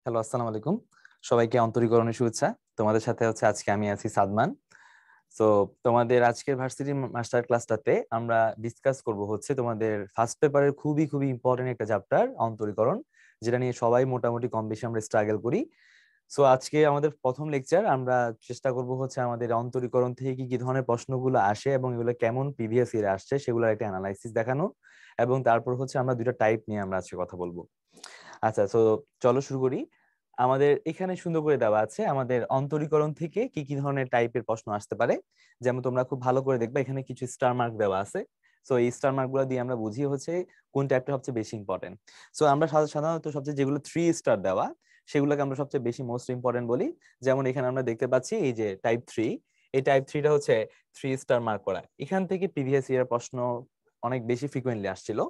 Hello, আসসালামু আলাইকুম। সবাইকে অন্তরীকরণের শুভেচ্ছা। তোমাদের সাথে আজকে আমি আছি সাদমান। তো তোমাদের আজকের ভার্সিটি মাস্টার ক্লাসটাতে আমরা ডিসকাস করব তোমাদের ফার্স্ট পেপারের খুবই খুবই ইম্পর্টেন্ট একটা চ্যাপ্টার অন্তরীকরণ, যেটা নিয়ে সবাই মোটামুটি কম বেশি আমরা স্ট্রাগল করি। সো আজকে আমাদের প্রথম লেকচার, আমরা চেষ্টা করব আমাদের অন্তরীকরণ থেকে কি কি ধরনের প্রশ্নগুলো আসে এবং এগুলো কেমন প্রিভিয়াস ইয়ারে আসছে সেগুলোর একটা অ্যানালাইসিস দেখানো, এবং তারপর আমরা দুটো টাইপ নিয়ে আমরা আজকে কথা বলবো। আচ্ছা, তো চলো শুরু করি। আমাদের এখানে সুন্দর করে দেওয়া আছে আমাদের অন্তরীকরণ থেকে কি কি ধরনের টাইপের প্রশ্ন আসতে পারে। যেমন তোমরা খুব ভালো করে দেখবে এখানে কিছু স্টার মার্ক দেওয়া আছে। সো এই স্টার মার্ক গুলো দিয়ে আমরা বুঝি কোন টাইপটা সবচেয়ে বেশি ইম্পর্টেন্ট। সো আমরা সাধারণত সবচেয়ে যেগুলো 3 স্টার দেওয়া সেগুলোকে আমরা সবচেয়ে বেশি মোস্ট ইম্পর্টেন্ট বলি। যেমন এখানে আমরা দেখতে পাচ্ছি এই যে টাইপ 3, এই টাইপ 3টা 3 স্টার মার্ক করা। এখান থেকে প্রিভিয়াস ইয়ার প্রশ্ন অনেক বেশি ফ্রিকোয়েন্টলি আসছিল।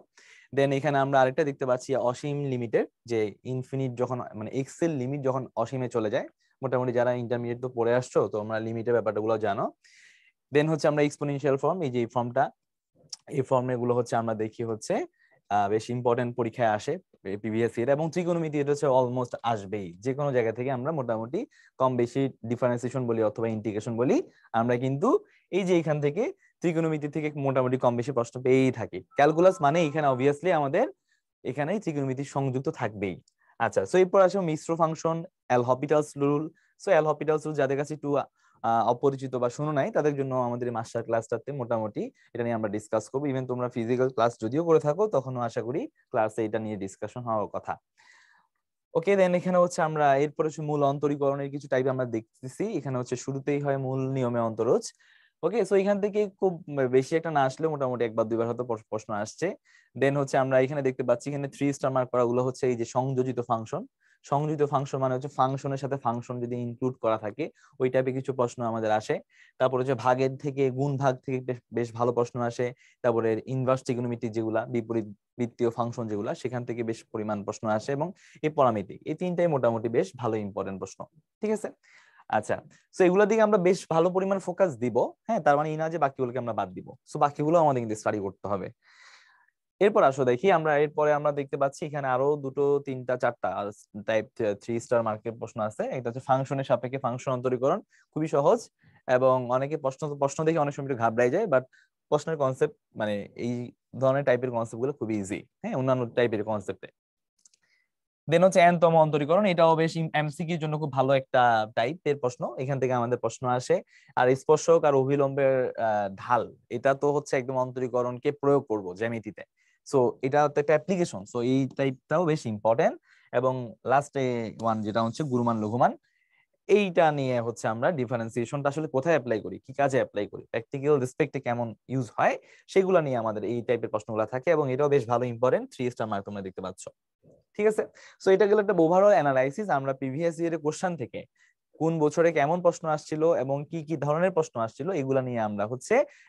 দেন এখানে আমরা আরেকটা দেখতে পাচ্ছি অসীম লিমিটের, যে ইনফিনিট যখন মানে এক্সেল লিমিট যখন অসীমে চলে যায়। মোটামুটি যারা ইন্টারমিডিয়েট তো পড়ে আসছো, তো আমরা লিমিটের ব্যাপারগুলো জানো। দেন আমরা এক্সপোনেনশিয়াল ফর্ম, এই যে ফর্মটা, এই ফর্মে গুলো আমরা দেখি বেশ ইম্পর্টেন্ট পরীক্ষায় আসে প্রিভিয়াস ইয়ার। এবং ত্রিকোণমিতি এটা অলমোস্ট আসবেই, যে কোনো জায়গা থেকে আমরা মোটামুটি কম বেশি ডিফারেন্সিয়েশন বলি অথবা ইন্টিগ্রেশন বলি, আমরা কিন্তু এই যে এখান থেকে ত্রিকোণমিতি থেকে মোটামুটি কম বেশি প্রশ্ন পেয়েই থাকি। ক্যালকুলাস মানে এখানে অবভিয়াসলি আমাদের এখানে ত্রিকোণমিতি সংযুক্ত থাকবেই। আচ্ছা, সো এরপর আসো মিশ্র ফাংশন, এল'হপিটালস রুল। সো এল'হপিটালস রুল যাদের কাছে একটু অপরিচিত বা শুনো নাই, তাদের জন্য আমাদের মাস্টার ক্লাসটাতে মোটামুটি এটা নিয়ে আমরা ডিসকাস করবো। ইভেন তোমরা ফিজিক্যাল ক্লাস যদিও করে থাকো, তখনও আশা করি ক্লাসে এটা নিয়ে ডিসকাশন হওয়ার কথা। ওকে, দেন এখানে আমরা এরপরে মূল অন্তরীকরণের কিছু টাইপ আমরা দেখতেছি। এখানে শুরুতেই হয় মূল নিয়মে অন্তরজ। ওকে, সো এখান থেকে খুব বেশি একটা না আসলে মোটামুটি একবার দুইবার হয়তো প্রশ্ন আসছে। দেন আমরা এখানে দেখতে পাচ্ছি এখানে 3 স্টার মার্ক করা গুলো এই যে সংযোজিত ফাংশন। সংযোজিত ফাংশন মানে ফাংশনের সাথে ফাংশন যদি ইনক্লুড করা থাকে, ওই টাইপের কিছু প্রশ্ন আমাদের আসে। তারপর ভাগের থেকে, গুণ ভাগ থেকে বেশ ভালো প্রশ্ন আসে। তারপরে ইনভার্স ট্রিগোনোমেট্রি যেগুলা, বিপরীত বৃত্তীয় ফাংশন যেগুলা, সেখান থেকে বেশ পরিমাণ প্রশ্ন আসে। এবং এই পরামিতি, এই তিনটাই মোটামুটি বেশ ভালো ইম্পর্টেন্ট প্রশ্ন। ঠিক আছে, আচ্ছা। সো এগুলোর দিকে আমরা বেশ ভালো পরিমাণ ফোকাস দিব। হ্যাঁ, তার মানে এই না যে বাকিগুলোকে আমরা বাদ দিব। সো বাকিগুলো আমাদের কিন্তু স্টাডি করতে হবে। এরপর আসো দেখি আমরা, এরপরে আমরা দেখতে পাচ্ছি এখানে আরো দুটো, তিনটা, চারটা টাইপ 3 স্টার মার্কের প্রশ্ন আছে। এটা ফাংশনের সাপেক্ষে ফাংশন অন্তরীকরণ, খুবই সহজ। এবং অনেকে প্রশ্ন দেখে অনেক সময় একটু ঘাবড়াই যায়, বাট প্রশ্নের কনসেপ্ট মানে এই ধরনের টাইপের কনসেপ্ট গুলো খুবই ইজি। হ্যাঁ, অন্যান্য টাইপের কনসেপ্টে। দেন এনতম অন্তরীকরণ, এটাও বেশ এমসিকিউর জন্য খুব ভালো একটা টাইপের প্রশ্ন। এখান থেকে আমাদের প্রশ্ন আসে। আর স্পর্শক আর অভিলম্বের ঢাল, এটা তো একদম অন্তরীকরণকে প্রয়োগ করব জ্যামিতিতে। সো এটা তো একটা অ্যাপ্লিকেশন, সো এই টাইপটাও বেশ ইম্পর্টেন্ট। এবং লাস্টে ওয়ান যেটা গুরুমান লঘুমান, এইটা নিয়ে আমরা ডিফারেন্সিয়েশনটা আসলে কোথায় অ্যাপ্লাই করি, কি কাজে অ্যাপ্লাই করি, প্র্যাকটিক্যাল রেসপেক্টে কেমন ইউজ হয়, সেগুলো নিয়ে আমাদের এই টাইপের প্রশ্নগুলো থাকে। এবং এটাও বেশ ভালো ইম্পর্টেন্ট, 3 স্টার মার্ক তোমরা দেখতে পাচ্ছ। ঠিক আছে, সো এটা গেল একটা ওভারঅল অ্যানালাইসিস। আমরা প্রিভিয়াস ইয়ারের কোশ্চেন থেকে কোন বছরে কেমন প্রশ্ন আসছিল এবং কি কি ধরনের প্রশ্ন আসছিল, এগুলা নিয়ে আমরা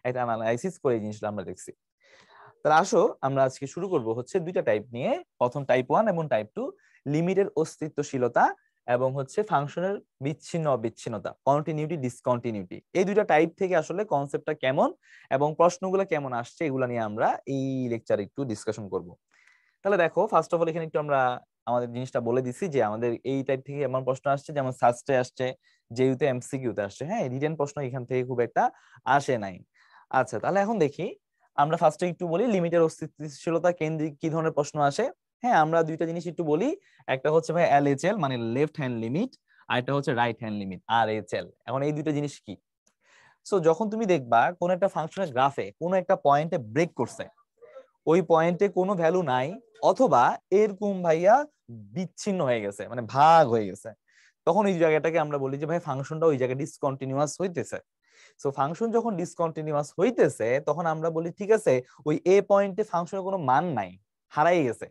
একটা অ্যানালাইসিস করে এই জিনিসটা আমরা দেখছি। তাহলে আসো আমরা আজকে শুরু করব দুইটা টাইপ নিয়ে। প্রথম টাইপ 1 এবং টাইপ 2, লিমিটের অস্তিত্বশীলতা এবং ফাংশনের বিচ্ছিন্ন অবিচ্ছিন্নতা, কন্টিনিউটি ডিসকন্টিনিউটি। এই দুইটা টাইপ থেকে আসলে কনসেপ্টটা কেমন এবং প্রশ্নগুলো কেমন আসছে, এগুলা নিয়ে আমরা এই লেকচারে একটু ডিসকাশন করব। তাহলে দেখো, ফার্স্ট অফ অল এখানে একটু আমরা আমাদের জিনিসটা বলে দিচ্ছি যে আমাদের এই টাইপ থেকে এমন প্রশ্ন আসছে, যেমন সাস্টে আসছে, যেইতে এমসিকিউতে আসছে। হ্যাঁ, রিটেন প্রশ্ন এখান থেকে খুব একটা আসে নাই। আচ্ছা, তাহলে এখন দেখি আমরা ফার্স্টে একটু বলি লিমিটের অস্তিত্বশীলতা কেন্দ্রিক কি ধরনের প্রশ্ন আসে। হ্যাঁ, আমরা দুইটা জিনিস একটু বলি। একটা ভাই এলএচএল মানে লেফট হ্যান্ড লিমিট, আর একটা রাইট হ্যান্ড লিমিট আরএচএল। এখন এই দুইটা জিনিস কি? সো যখন তুমি দেখবা কোন একটা ফাংশনের গ্রাফে কোন একটা পয়েন্টে ব্রেক করছে, ওই পয়েন্টে কোনো ভ্যালু নাই, অথবা এরকম ভাইয়া বিচ্ছিন্ন হয়ে গেছে মানে ভাগ হয়ে গেছে, তখন এই জায়গাটাকে আমরা বলি যে ভাই ফাংশনটা ওই জায়গায় ডিসকন্টিনিউয়াস হইতেছে। সো ফাংশন যখন ডিসকন্টিনিউয়াস হইতেছে, তখন আমরা বলি ঠিক আছে, ওই এ পয়েন্টে ফাংশনের কোনো মান নাই, হারাই গেছে।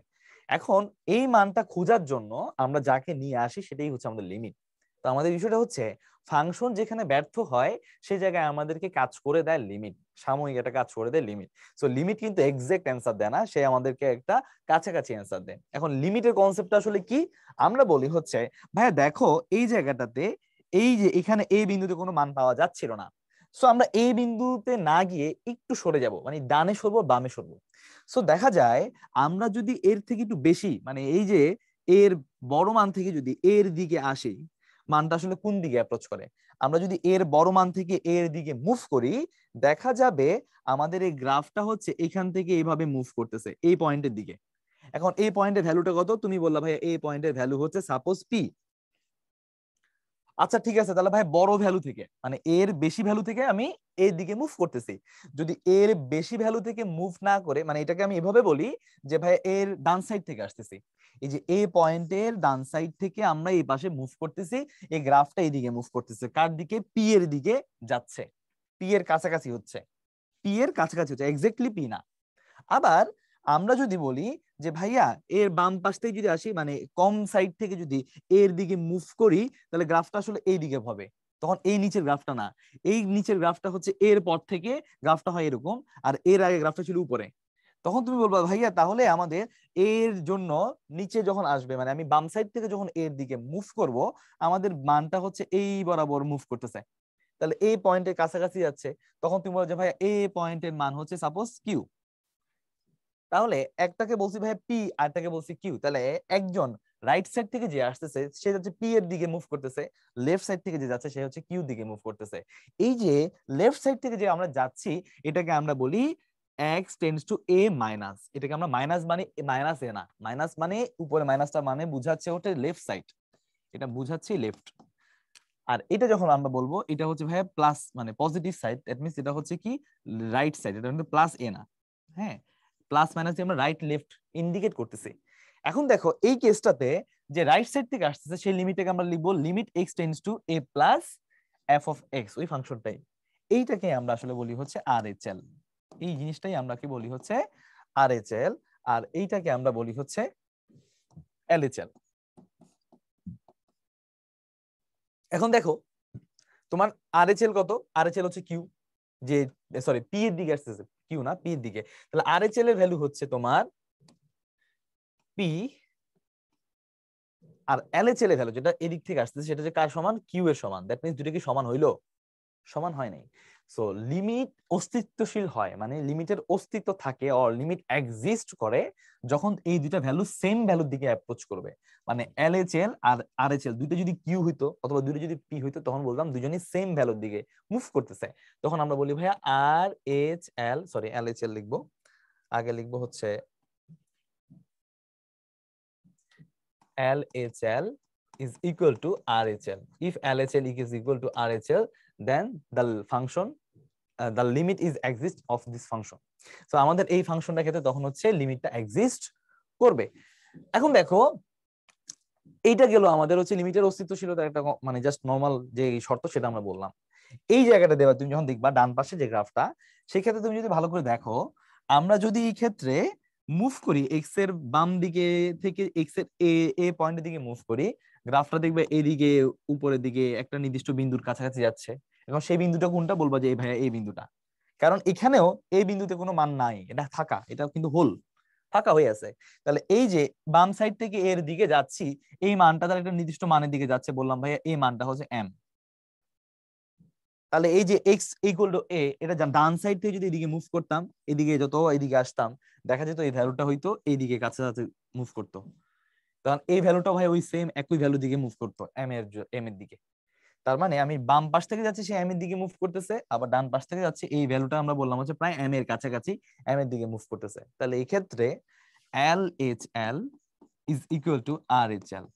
এখন এই মানটা খোঁজার জন্য আমরা যাকে নিয়ে আসি সেটাই আমাদের লিমিট। তো আমাদের বিষয়টা ফাংশন যেখানে ব্যর্থ হয় সেই জায়গায় আমাদেরকে কাজ করে দেয় লিমিট, সাময়িক একটা কাজ করে দেয় লিমিট। সো লিমিট কিন্তু এক্সাক্ট অ্যান্সার দেয় না, সে আমাদেরকে একটা কাছাকাছি অ্যান্সার দেয়। এখন লিমিটের কনসেপ্টটা আসলে কি? আমরা বলি ভাইয়া দেখো এই জায়গাটাতে, এই যে এখানে এই বিন্দুতে কোনো মান পাওয়া যাচ্ছিল না, সো আমরা এই বিন্দুতে না গিয়ে একটু সরে যাব, মানে ডানে সরবো বামে সরবো। সো দেখা যায় আমরা যদি এর থেকে একটু বেশি, মানে এই যে এর বড় মান থেকে যদি এর দিকে আসি, মানটা আসলে কোন দিকে অ্যাপ্রোচ করে, আমরা যদি এর বড় মান থেকে এর দিকে মুভ করি, দেখা যাবে আমাদের এই গ্রাফটা হচ্ছে এখান থেকে এইভাবে মুভ করতেছে এই পয়েন্টের দিকে। এখন এই পয়েন্টের ভ্যালুটা কত, তুমি বললা ভাই এই পয়েন্টের ভ্যালু হচ্ছে সাপোজ পি। আচ্ছা ঠিক আছে, তাহলে ভাই বড় ভ্যালু থেকে মানে এর বেশি ভ্যালু থেকে আমি এর দিকে মুভ করতেছি। যদি এর বেশি ভ্যালু থেকে মুভ না করে, মানে এটাকে আমি এভাবে বলি যে ভাই এর ডান সাইড থেকে আসতেছি, এই যে এই পয়েন্টের ডান সাইড থেকে আমরা এই পাশে মুভ করতেছি, এই গ্রাফটা এইদিকে মুভ করতেছে, কার দিকে, পি এর দিকে যাচ্ছে, পি এর কাছাকাছি হচ্ছে, পি এর কাছাকাছি হচ্ছে, এক্স্যাক্টলি পি না। আবার আমরা যদি বলি যে ভাইয়া এর বাম পাশ থেকে যদি আসি, মানে কম সাইড থেকে যদি এর দিকে মুভ করি, তাহলে গ্রাফটা আসলে এই দিকে হবে, তখন এই নিচের গ্রাফটা না, এই নিচের গ্রাফটা হচ্ছে এর পর থেকে গ্রাফটা হয় এরকম, আর এর আগে গ্রাফটা ছিল উপরে। তখন তুমি বলবা ভাইয়া তাহলে আমাদের এর জন্য নিচে যখন আসবে, মানে আমি বাম সাইড থেকে যখন এর দিকে মুভ করব, আমাদের মানটা হচ্ছে এই বরাবর মুভ করতেছে, তাহলে এই পয়েন্টের কাছাকাছি যাচ্ছে, তখন তুমি বলো যে ভাইয়া এই পয়েন্টের মান হচ্ছে সাপোজ কিউ। তাহলে একটাকে বলছি ভাই পি, আরটাকে বলছি কিউ, তাহলে একজন রাইট সাইড থেকে যে আসতেছে সে যাচ্ছে পি এর দিকে মুভ করতেছে, লেফট সাইড থেকে যে যাচ্ছে সে হচ্ছে কিউ দিকে মুভ করতেছে। এই যে লেফট সাইড থেকে যে আমরা যাচ্ছি, এটাকে আমরা বলি x tends two a minus, এটাকে আমরা মাইনাস মানে মাইনাস এ না, মাইনাস মানে উপরে মাইনাসটা মানে বুঝাচ্ছে ওটা লেফট সাইড, এটা বুঝাচ্ছে লেফট। আর এটা যখন আমরা বলবো এটা হচ্ছে ভাই প্লাস মানে পজিটিভ সাইড, দ্যাট মিন্স এটা হচ্ছে কি রাইট সাইড, এটা কিন্তু প্লাস এ না, হ্যাঁ প্লাস মাইনাস দিয়ে আমরা রাইট লেফট ইন্ডিকেট করতেছি। এখন দেখো এই কেসটাতে যে রাইট সাইড থেকে আসতেছে সেই লিমিটটাকে আমরা লিখবো limit x tends two a plus f of x, ওই ফাংশনটাই, এইটাকে আমরা আসলে বলি হচ্ছে RHL, এই জিনিসটাই আমরা কি বলি হচ্ছে RHL, আর এইটাকে আমরা বলি হচ্ছে LHL। এখন দেখো তোমার RHL কত, RHL হচ্ছে কিউ, যে সরি পি এর দিকে আসতেছে, কিউ না পি এর দিকে, তাহলে RHL এর ভ্যালু হচ্ছে তোমার পি, আর LHL এর ভ্যালু যেটা এদিক থেকে আসতেছে সেটা যে কার সমান, কিউ এর সমান, দ্যাট মিন্স দুটো কি সমান হইলো, সমান হয় নাই। সো লিমিট অস্তিত্বশীল হয়, মানে লিমিটের অস্তিত্ব থাকে অর লিমিট এক্সিস্ট করে যখন এই দুইটা ভ্যালু সেম ভ্যালুর দিকে অ্যাপ্রোচ করবে, মানে LHL আর RHL দুইটা যদি কিউ হইতো অথবা দুইটা যদি পি হইতো, তখন বলতাম দুজনই সেম ভ্যালুর দিকে মুভ করতেছে, তখন আমরা বলি ভাইয়া RHL, সরি LHL লিখবো, আগে লিখবো হচ্ছে LHL is equal to RHL. If LHL is equal to RHL, then the function, the limit is exist of this function. So আমাদের এই ফাংশনটা ক্ষেত্রে তখন হচ্ছে লিমিটটা এক্সিস্ট করবে। এখন দেখো এইটা গেল আমাদের হচ্ছে লিমিটের অস্তিত্বশীলতার একটা মানে জাস্ট নরমাল যে শর্ত সেটা আমরা বললাম। এই জায়গাটা দেবা তুমি যখন দেখবা ডান পাশে যে গ্রাফটা, সেই ক্ষেত্রে তুমি যদি ভালো করে দেখো, আমরা যদি এই ক্ষেত্রে মুভ করি এক্স এর বাম দিকে থেকে এক্স এর এ পয়েন্টের দিকে মুভ করি, গ্রাফটা দেখবে এদিকে উপরের দিকে একটা নির্দিষ্ট বিন্দুর কাছাকাছি যাচ্ছে। এখন সেই বিন্দুটা কোনটা বলবা যে এই ভাইয়া এই বিন্দুটা, কারণ এখানেও এই বিন্দুতে কোনো মান নাই, এটা ফাঁকা, এটা কিন্তু হোল ফাঁকা হয়ে আছে। তাহলে এই যে বাম সাইড থেকে এর দিকে যাচ্ছি, এই মানটা তার একটা নির্দিষ্ট মানের দিকে যাচ্ছে, বললাম ভাইয়া এই মানটা হচ্ছে এম। তাহলে এই যে x ইকুয়াল টু a, এটা ডান সাইড থেকে যদি এদিকে মুভ করতাম, এদিকে যত এদিকে আসতাম, দেখা যেত এই ভ্যালুটা হয়তো এইদিকে কাছাকাছি মুভ করতো, কারণ এই ভ্যালুটা ভাই ওই সেম একই ভ্যালু দিকে মুভ করতো এম এর দিকে। তার মানে আমি বাম পাশ থেকে যাচ্ছি সে এম এর দিকে মুভ করতেছে, আবার ডান পাশ থেকে যাচ্ছে এই ভ্যালুটা আমরা বললাম হচ্ছে প্রায় এম এর কাছাকাছি এম এর দিকে মুভ করতেছে। তাহলে এই ক্ষেত্রে LHL is equal to RHL।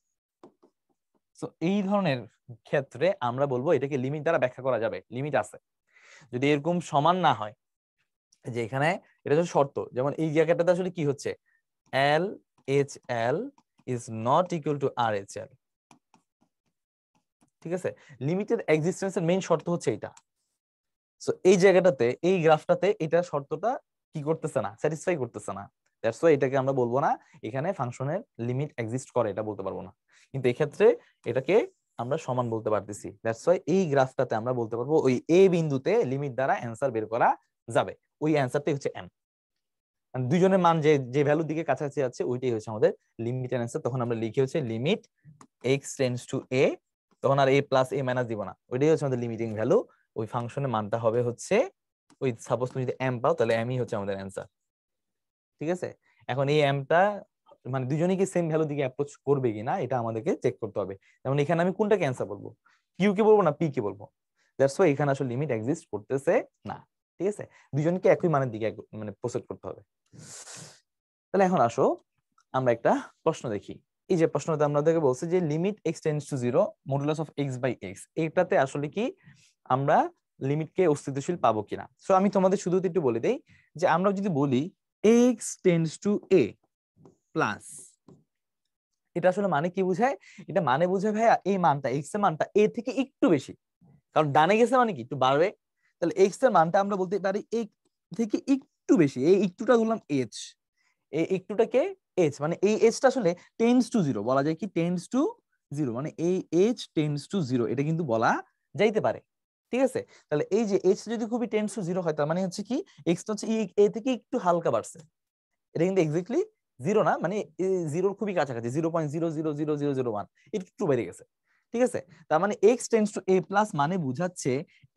So এই ধরনের ক্ষেত্রে আমরা বলবো এটাকে লিমিট দ্বারা ব্যাখ্যা করা যাবে, লিমিট আছে। যদি এরকম সমান না হয়, যে এখানে এটা হচ্ছে শর্ত, যেমন এই জায়গাটাতে আসলে কি হচ্ছে, LHL is not equal to RHL, ঠিক আছে, লিমিটের এক্সিস্টেন্সের মেইন শর্ত হচ্ছে এটা। সো এই জায়গাটাতে এই গ্রাফটাতে এটা শর্তটা কি করতেছে না, স্যাটিসফাই করতেছে না, দ্যাটস ওয়াই এটাকে আমরা বলবো না এখানে ফাংশনের লিমিট এক্সিস্ট করে, এটা বলতে পারবো না। কিন্তু এই ক্ষেত্রে এটাকে আমরা সমান বলতে পারতেছি, দ্যাটস ওয়াই এই গ্রাফটাতে আমরা বলতে পারবো ওই এ বিন্দুতে লিমিট দ্বারা অ্যান্সার বের করা যাবে, ওই অ্যান্সারটাই হচ্ছে এম। দুইজনের মান যে যে ভ্যালুর দিকে কাছাকাছি আছে ওইটাই হচ্ছে আমাদের লিমিটের অ্যান্সার। তখন আমরা লিখি হচ্ছে limit x tends two a, তখন আর a প্লাস a মাইনাস দিব না, ওইটাই হচ্ছে আমাদের লিমিটিং ভ্যালু, ওই ফাংশনের মানটা হবে হচ্ছে ওই, সাপোজ তুমি যদি m পাও তাহলে m ই হচ্ছে আমাদের অ্যান্সার, ঠিক আছে। এখন এই mটা মানে দুজনেই কি সেম ভ্যালু দিকে অ্যাপ্রোচ করবে কিনা এটা আমাদেরকে চেক করতে হবে। যেমন এখানে আমি কোনটাকে অ্যান্সার বলবো, কিউ কে বলবো না পি কে বলবো। দ্যাটস ওয়াই এখানে আসলে লিমিট এক্সিস্ট করতেছে না। ঠিক আছে, দুজনকে একই মানের দিকে মানে প্রসেস করতে হবে। তাহলে এখন আসো আমরা একটা প্রশ্ন দেখি। এই যে প্রশ্নটা আমাদেরকে বলছে যে limit x tends to 0 modulus of x by x, এইটাতে আসলে কি আমরা লিমিটকে অস্তিত্বশীল পাবো কিনা। সো আমি তোমাদের শুধু একটু বলে দেই যে আমরা যদি বলি এক্স টেন্ডস টু এ প্লাস, এটা আসলে মানে কি বোঝায়? এটা মানে বোঝায় ভাইয়া এই মানটা এক্স এর মানটা এ থেকে একটু বেশি, কারণ ডানে গেছে মানে কি একটু বাড়বে। তাহলে এক্স এর মানটা আমরা বলতে পারি এ থেকে একটু বেশি, এই একটুটা ধরলাম এইচ, এই একটুটাকে এইচ, মানে এই এইচটা আসলে টেন্ডস টু 0 বলা যায় কি টেন্ডস টু 0, মানে এই এইচ টেন্ডস টু 0 এটা কিন্তু বলা যাইতে পারে। ঠিক আছে, তাহলে এই যে এইচ যদি খুবই টেন্ডস টু 0 হয় তার মানে হচ্ছে কি এক্সটা হচ্ছে এ থেকে একটু হালকা বাড়ছে। এটা কিন্তু এক্স্যাক্টলি 0 না, মানে 0-র খুবই কাছাকাছি, 0.0000001 একটু বেড়ে গেছে। ঠিক আছে, তার মানে এক্স টেন্ডস টু এ প্লাস মানে বুঝাচ্ছে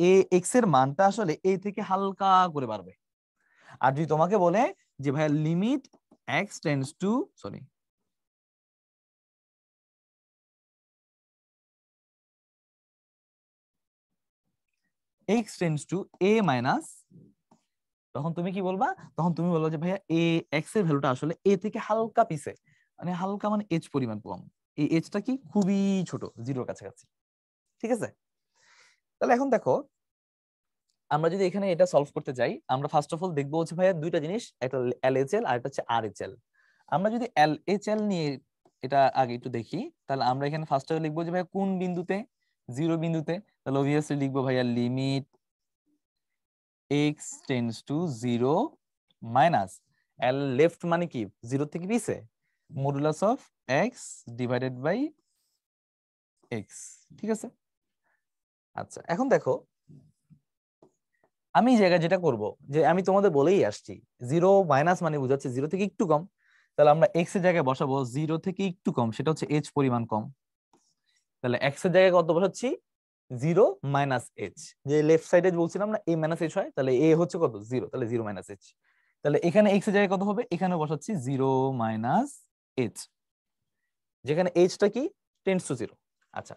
এ এক্স এর মানটা আসলে এ থেকে হালকা করে বাড়বে। আর যদি তোমাকে বলে যে ভাইয়া limit x tends two x tends two এ মাইনাস, তখন তুমি কি বলবা? তখন তুমি বলবা যে ভাইয়া এ এক্স এর ভ্যালুটা আসলে এ থেকে হালকা পিছে, মানে হালকা মানে এইচ পরিমাণ কম, এই এইচটা কি খুবই ছোট, 0-র কাছাকাছি। ঠিক আছে, তাহলে এখন দেখো আমরা যদি এখানে এটা সলভ করতে যাই, আমরা ফার্স্ট অফ অল দেখবো হচ্ছে ভাইয়া দুইটা জিনিস, একটা এলএচএল আর একটা হচ্ছে আরএচএল। আমরা যদি এলএচএল নিয়ে এটা আগে একটু দেখি, তাহলে আমরা এখানে ফার্স্ট অফ লিখবো যে ভাইয়া কোন বিন্দুতে, 0 বিন্দুতে। তাহলে অবভিয়াসলি লিখবো ভাইয়া limit x tends to 0 minus L left মানে কি 0 থেকে পিছে modulus of x divided by x. ঠিক আছে, আচ্ছা এখন দেখো আমি এই জায়গায় যেটা করব যে আমি তোমাদের বলেই আসছি 0 মাইনাস মানে বুঝাচ্ছে 0 থেকে একটু কম। তাহলে আমরা এক্স এর জায়গায় বসাবো 0 থেকে একটু কম, সেটা হচ্ছে এইচ পরিমাণ কম। তাহলে এক্স এর জায়গায় কত বসাচ্ছি? 0 মাইনাস এইচ, যে লেফট সাইডে বলছিলাম না এ মাইনাস এইচ হয়, তাহলে এ হচ্ছে কত 0, তাহলে 0 মাইনাস এইচ। তাহলে এখানে এক্স এর জায়গায় কত হবে? এখানে বসাচ্ছি 0 মাইনাস এইচ, যেখানে এইচটা কি টেন্ডস টু 0। আচ্ছা,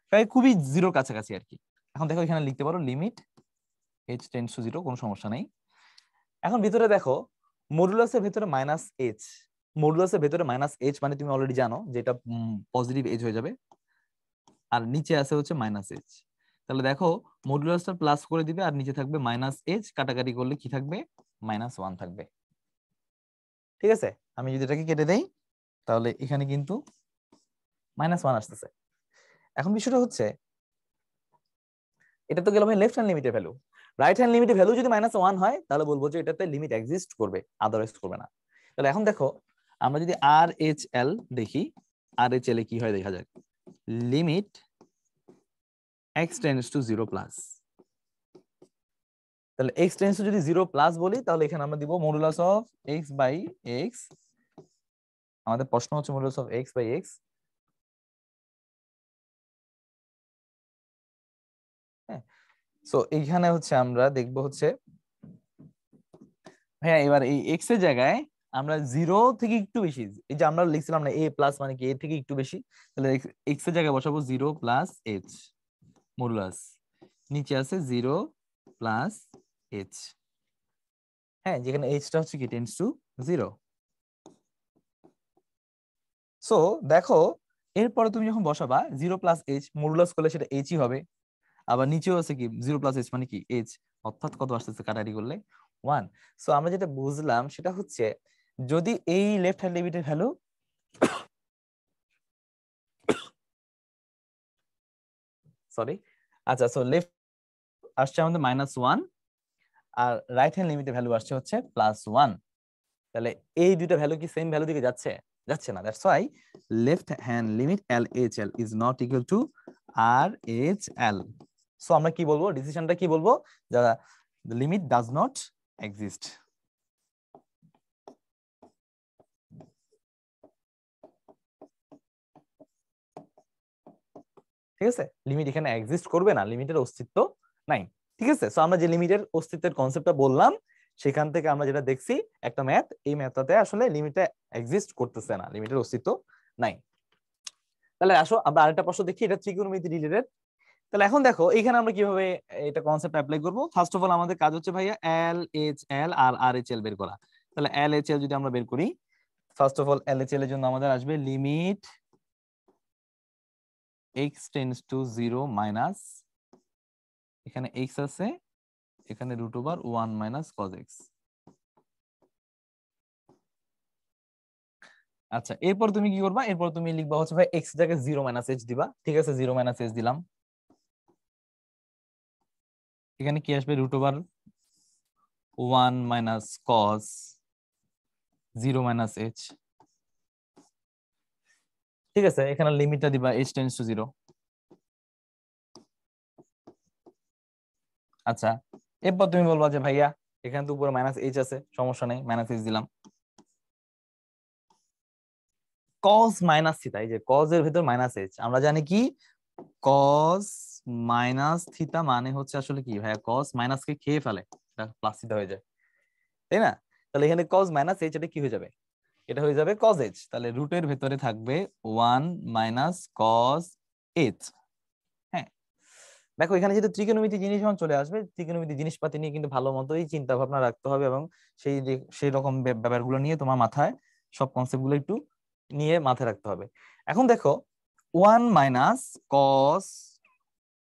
প্রায় খুবই 0-র কাছাকাছি আর কি। এখন দেখো এখানে লিখতে পারো লিমিট এইচ টেন্ডস টু 0, কোনো সমস্যা নেই। এখন ভিতরে দেখো মডুলাসের ভিতরে মাইনাস এইচ, মডুলাসের ভিতরে মাইনাস এইচ মানে তুমি অলরেডি জানো যে এটা পজিটিভ এইচ হয়ে যাবে, আর নিচে আছে হচ্ছে মাইনাস এইচ। তাহলে দেখো মডুলাসটা প্লাস করে দিবে আর নিচে থাকবে মাইনাস এইচ, কাটাকাটি করলে কি থাকবে? -1 থাকবে। ঠিক আছে, আমি যদি এটাকে কেটে দেই তাহলে এখানে কিন্তু -1 আসতেছে। এখন বিষয়টা হচ্ছে এটা তো গেল ভাই লেফট হ্যান্ড লিমিটের ভ্যালু, রাইট হ্যান্ড লিমিটের ভ্যালু যদি -1 হয় তাহলে বলবো যে এটাতে লিমিট এক্সিস্ট করবে, আদারওয়াইজ করবে না। তাহলে এখন দেখো আমরা যদি আর এইচ এল দেখি, আর এইচ এল এ কি হয় দেখা যাক। Limit x tends to 0 plus, তাহলে এক্স টেন্ডস টু যদি 0 প্লাস বলি তাহলে এখানে আমরা দিব modulus of x by x, আমাদের প্রশ্ন হচ্ছে modulus of x by x. হ্যাঁ, সো এইখানে হচ্ছে আমরা দেখবো হচ্ছে হ্যাঁ এবার এই এক্স এর জায়গায় আমরা 0 থেকে একটু বেশি, এই যে আমরা লিখছিলাম না এ প্লাস মানে কি এ থেকে একটু বেশি, তাহলে এক্স এর জায়গায় বসাবো 0 প্লাস এইচ মডুলাস, নিচে আছে 0 প্লাস এইচ। হ্যাঁ, যেখানে এইচটা হচ্ছে কি টেন্ডস টু 0। সো দেখো এরপরে তুমি যখন বসাবা 0 প্লাস এইচ মডুলাস করলে সেটা এইচই হবে, আবার নিচেও আছে কি 0 প্লাস এইচ মানে কি এইচ, অর্থাৎ কত আসতেছে কাটাকাটি করলে 1। সো আমরা যেটা বুঝলাম সেটা হচ্ছে যদি এই লেফট হ্যান্ড লিমিটের ভ্যালু সরি আচ্ছা, সো লেফট আসছে আমাদের -1 আর রাইট হ্যান্ড লিমিটের ভ্যালু আসছে হচ্ছে +1, তাহলে এই দুইটা ভ্যালু কি সেম ভ্যালু দিকে যাচ্ছে? যাচ্ছে না। That's why left hand limit LHL is not equal to RHL। So আমরা কি বলবো, ডিসিশনটা কি বলবো? যারা the limit does not exist। ঠিক আছে, লিমিট এখানে এক্সিস্ট করবে না, লিমিটের অস্তিত্ব নাই। ঠিক আছে, সো আমরা যে লিমিটের অস্তিত্বের কনসেপ্টটা বললাম সেখান থেকে আমরা যেটা দেখছি একটা ম্যাথ, এই ম্যাথটাতে আসলে লিমিটটা এক্সিস্ট করতেছে না, লিমিটের অস্তিত্ব নাই। তাহলে আসো আমরা আরেকটা প্রশ্ন দেখি, এটা ত্রিকোণমিতি রিলেটেড। তাহলে এখন দেখো এখানে আমরা কিভাবে এটা কনসেপ্ট অ্যাপ্লাই করব। ফার্স্ট অফ অল আমাদের কাজ হচ্ছে ভাইয়া এল এইচ এল আর আর এইচ এল বের করা। তাহলে এল এইচ এল যদি আমরা বের করি, first of all L H এল এর জন্য আমাদের আসবে limit x tends to 0 minus, এখানে x আছে, এখানে √1 মাইনাস cos x। আচ্ছা, এরপর তুমি কি করবা, এরপর তুমি লিখবা হচ্ছে ভাই x টাকে 0 মাইনাস h দিবা। ঠিক আছে, 0 মাইনাস h দিলাম। এখানে কি আসবে, √1 মাইনাস cos 0 মাইনাস h। ঠিক আছে, এখানে লিমিটটা দিবা h টেন্ডস টু 0। আচ্ছা, এরপর তুমি বলবা যে ভাইয়া এখানে তো উপরে মাইনাস h আছে, সমস্যা নেই, মাইনাস h দিলাম। cos মাইনাস থিটা, এই যে cos এর ভেতর মাইনাস h, আমরা জানি কি cos মাইনাস থিটা মানে হচ্ছে আসলে কি ভাইয়া, cos মাইনাস কে খেয়ে ফেলে, এটা প্লাস থিটা হয়ে যায়, তাই না? তাহলে এখানে cos মাইনাস h, এটা কি হয়ে যাবে, এটা হয়ে যাবে cos h। তাহলে রুটের ভেতরে থাকবে 1 মাইনাস cos h। হ্যাঁ, দেখো এখানে যেহেতু ত্রিকোণমিতি জিনিস যখন চলে আসবে, ত্রিকোণমিতি জিনিসপাতি নিয়ে কিন্তু ভালো মতোই চিন্তা ভাবনা রাখতে হবে, এবং সেই রকম ব্যাপারগুলো নিয়ে তোমার মাথায় সব কনসেপ্ট গুলো একটু নিয়ে মাথায় রাখতে হবে। এখন দেখো 1 মাইনাস কস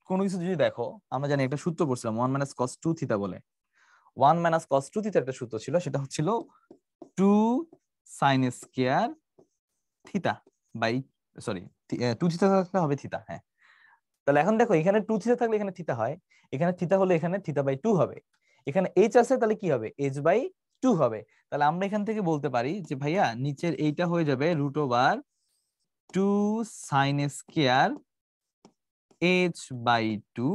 কোনো কিছু যদি দেখো, আমরা জানি একটা সূত্র পড়ছিলাম 1 মাইনাস কস 2 থিটা বলে। 1 মাইনাস কস 2 থিটা একটা সূত্র ছিল, সেটা হচ্ছিল 2 sine square theta by, sorry 2 theta থাকলে হবে থিটা। হ্যাঁ, তাহলে এখন দেখো এখানে 2 থিটা থাকলে এখানে থিটা হয়, এখানে থিটা হলে এখানে থিটা বাই 2 হবে, এখানে h আছে তাহলে কি হবে, h বাই 2 হবে। তাহলে আমরা এখান থেকে বলতে পারি যে ভাইয়া নিচের এইটা হয়ে যাবে √2 সাইন স্কয়ার h বাই 2,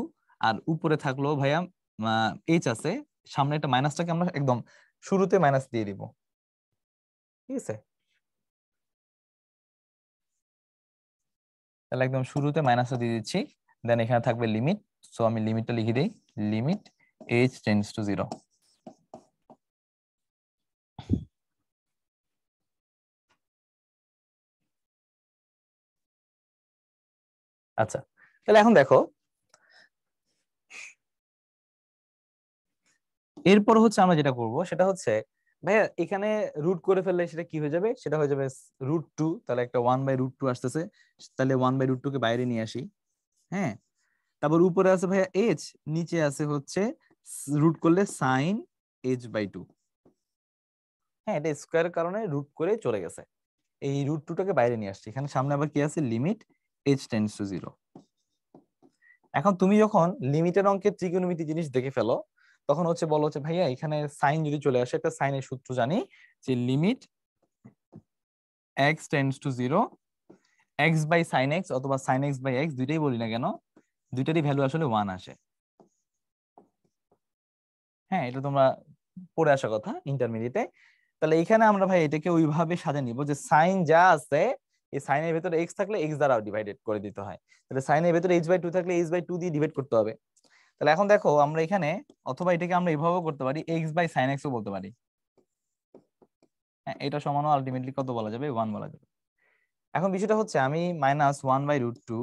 আর উপরে থাকলো ভাইয়া h আছে, সামনে একটা মাইনাসটাকে আমরা একদম শুরুতে মাইনাস দিয়ে দিব। ঠিক আছে, তাহলে একদম শুরুতে মাইনাসটা দিয়ে দিচ্ছি, দেন এখানে থাকবে লিমিট। সো আমি লিমিটটা লিখে দিই, লিমিট h টেন্ডস টু 0। আচ্ছা, তাহলে এখন দেখো এরপর হচ্ছে আমরা যেটা করব সেটা হচ্ছে ভাইয়া এখানে রুট করে ফেললে সেটা কি হয়ে যাবে, সেটা হয়ে যাবে √2। তাহলে একটা 1/√2 আসতেছে, তাহলে 1/√2 কে বাইরে নিয়ে আসি। হ্যাঁ, তারপর উপরে আছে ভাইয়া h, নিচে আছে হচ্ছে রুট করলে সাইন h/2। হ্যাঁ, এটা স্কোয়ার কারণে রুট করে চলে গেছে, এই √2টাকে বাইরে নিয়ে আসছি। এখানে সামনে আবার কি আছে, লিমিট h টেন্ডস টু 0। এখন তুমি যখন লিমিটের অঙ্কের ত্রিকোণমিতি জিনিস দেখে ফেলো, তখন হচ্ছে বলো হচ্ছে ভাইয়া এখানে সাইন যদি চলে আসে, একটা সাইনের সূত্র জানি যে limit x tends to 0, x by sine x অথবা সাইন এক্স বাই এক্স, দুইটাই বলি না কেন, দুইটারই ভ্যালু আসলে 1 আসে। হ্যাঁ, এটা তোমরা পড়ে আসা কথা ইন্টারমিডিয়েটে। তাহলে এখানে আমরা ভাই এটাকে ওইভাবে সাজা নিব যে সাইন যা আছে, এই সাইনের ভেতরে এক্স থাকলে এক্স দ্বারা ডিভাইডেড করে দিতে হয়। তাহলে সাইনের ভেতরে h/2 থাকলে h/2 দিয়ে ডিভাইড করতে হবে। তাহলে এখন দেখো আমরা এখানে, অথবা এটাকে আমরা এভাবেও করতে পারি, এক্স বাই সাইন এক্সও বলতে পারি। হ্যাঁ, এটা সমানও আলটিমেটলি কত বলা যাবে, 1 বলা যাবে। এখন বিষয়টা হচ্ছে আমি -1/√2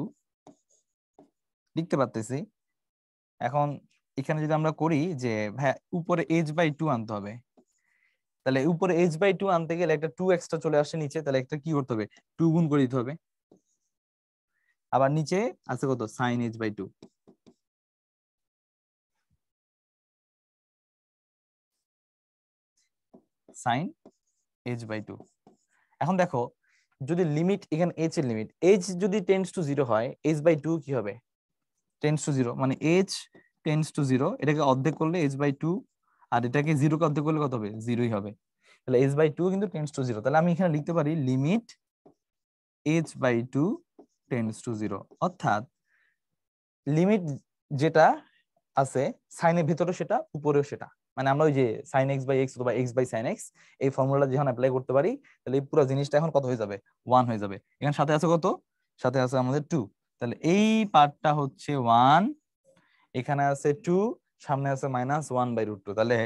লিখতে পারতেছি। এখন এখানে যদি আমরা করি যে ভাই উপরে h/2 আনতে হবে, তাহলে উপরে h/2 আনতে গেলে একটা 2 এক্সট্রা চলে আসে নিচে, তাহলে একটা কি করতে হবে, 2 গুণ করে দিতে হবে। আবার নিচে আছে কত, সাইন h/2। Sign h/2। এখন দেখো যদি লিমিট এখানে h এর লিমিট, h যদি টেন্ডস টু 0 হয়, h/2 কি হবে, টেন্ডস টু 0 মানে h টেন্ডস টু 0, এটাকে অর্ধেক করলে h/2, আর এটাকে 0 কে অর্ধেক করলে কত হবে, 0ই হবে। তাহলে h/2 কিন্তু টেন্ডস টু 0, তাহলে আমি এখানে লিখতে পারি লিমিট h/2 টেন্ডস টু 0, অর্থাৎ লিমিট যেটা আছে সাইনের ভিতরে সেটা, উপরেও সেটা। মানে আমরা ওই যে সাইন এক্স বাই এক্স অথবা এক্স বাই সাইন এক্স, এই ফর্মুলা যখন অ্যাপ্লাই করতে পারি, তাহলে এই পুরো জিনিসটা এখন কত হয়ে যাবে, 1 হয়ে যাবে। এখানে সাথে আছে কত, সাথে আছে আমাদের 2, তাহলে এই পার্টটা হচ্ছে 1, এখানে আছে 2, সামনে আছে -1/√2, তাহলে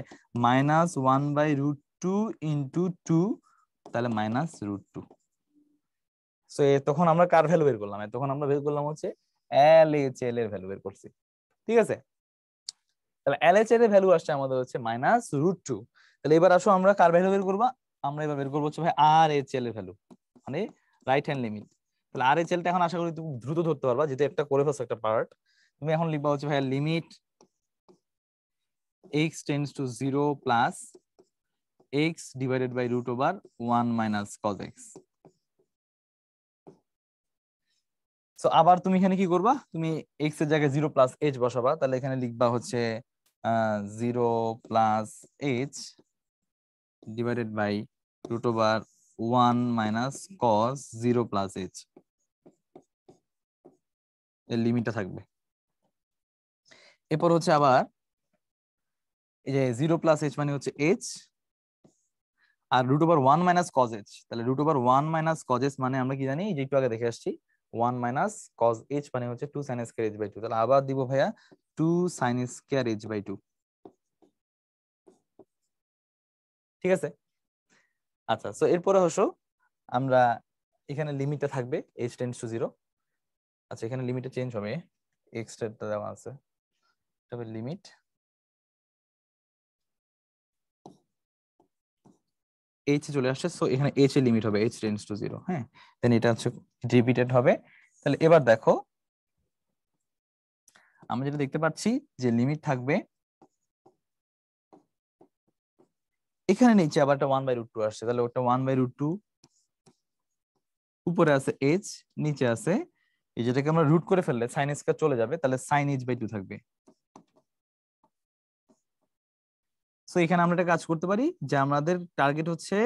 -1/√2 ইন্টু 2, তাহলে -√2। সো তখন আমরা কার ভ্যালু বের করলাম? তখন আমরা বের করলাম হচ্ছে LHL এর ভ্যালু বের করছি। ঠিক আছে, তাহলে LHL এর ভ্যালু আসছে আমাদের হচ্ছে -√2। তাহলে এবার আসো আমরা কার ভ্যালু বের করবো? আমরা এবার বের করবো হচ্ছে ভাই RHL এর ভ্যালু, মানে রাইট হ্যান্ড লিমিট। তাহলে RHL টা এখন আশা করি তুমি দ্রুত ধরতে পারবা, যেহেতু একটা করে ফেলছো একটা পার্ট। তুমি এখন লিখবা হচ্ছে ভাই limit x tends to 0 plus x divided by √1 minus cos x। So আবার তুমি এখানে কি করবা? তুমি x এর জায়গায় 0 প্লাস h বসাবা, তাহলে এখানে লিখবা হচ্ছে 0 plus h divided by √1 minus cos 0 plus h, এর লিমিটটা থাকবে। এরপর হচ্ছে আবার এই যে 0 প্লাস h মানে হচ্ছে h, আর √1 মাইনাস cos h, তাহলে √1 মাইনাস cos h মানে আমরা কি জানি, যে একটু আগে দেখে আসছি 1 মাইনাস cos h মানে হচ্ছে 2 sin square h বাই 2। তাহলে আবার দিব ভাইয়া 2 sin square h বাই 2। ঠিক আছে, আচ্ছা। সো এরপরে হচ্ছে আমরা এখানে লিমিটটা থাকবে h টেন্ডস টু 0। আচ্ছা, এখানে লিমিটটা চেঞ্জ হবে, x টা দেওয়া আছে, তবে লিমিট h চলে আসছে। সো এখানে h এর লিমিট হবে h টেন্ডস টু 0। হ্যাঁ, দেন এটা হচ্ছে রিপিটেড হবে। তাহলে এবার দেখো আমরা যেটা দেখতে পাচ্ছি যে লিমিট থাকবে, এখানে নিচে আবার একটা 1/√2 আসছে, তাহলে ওটা 1/√2, উপরে আছে h, নিচে আছে এই যেটাকে আমরা রুট করে ফেললে sin স্কয়ার চলে যাবে, তাহলে sin h বাই 2 থাকবে। সো এখানে আমরা একটা কাজ করতে পারি যে আমাদের টার্গেট হচ্ছে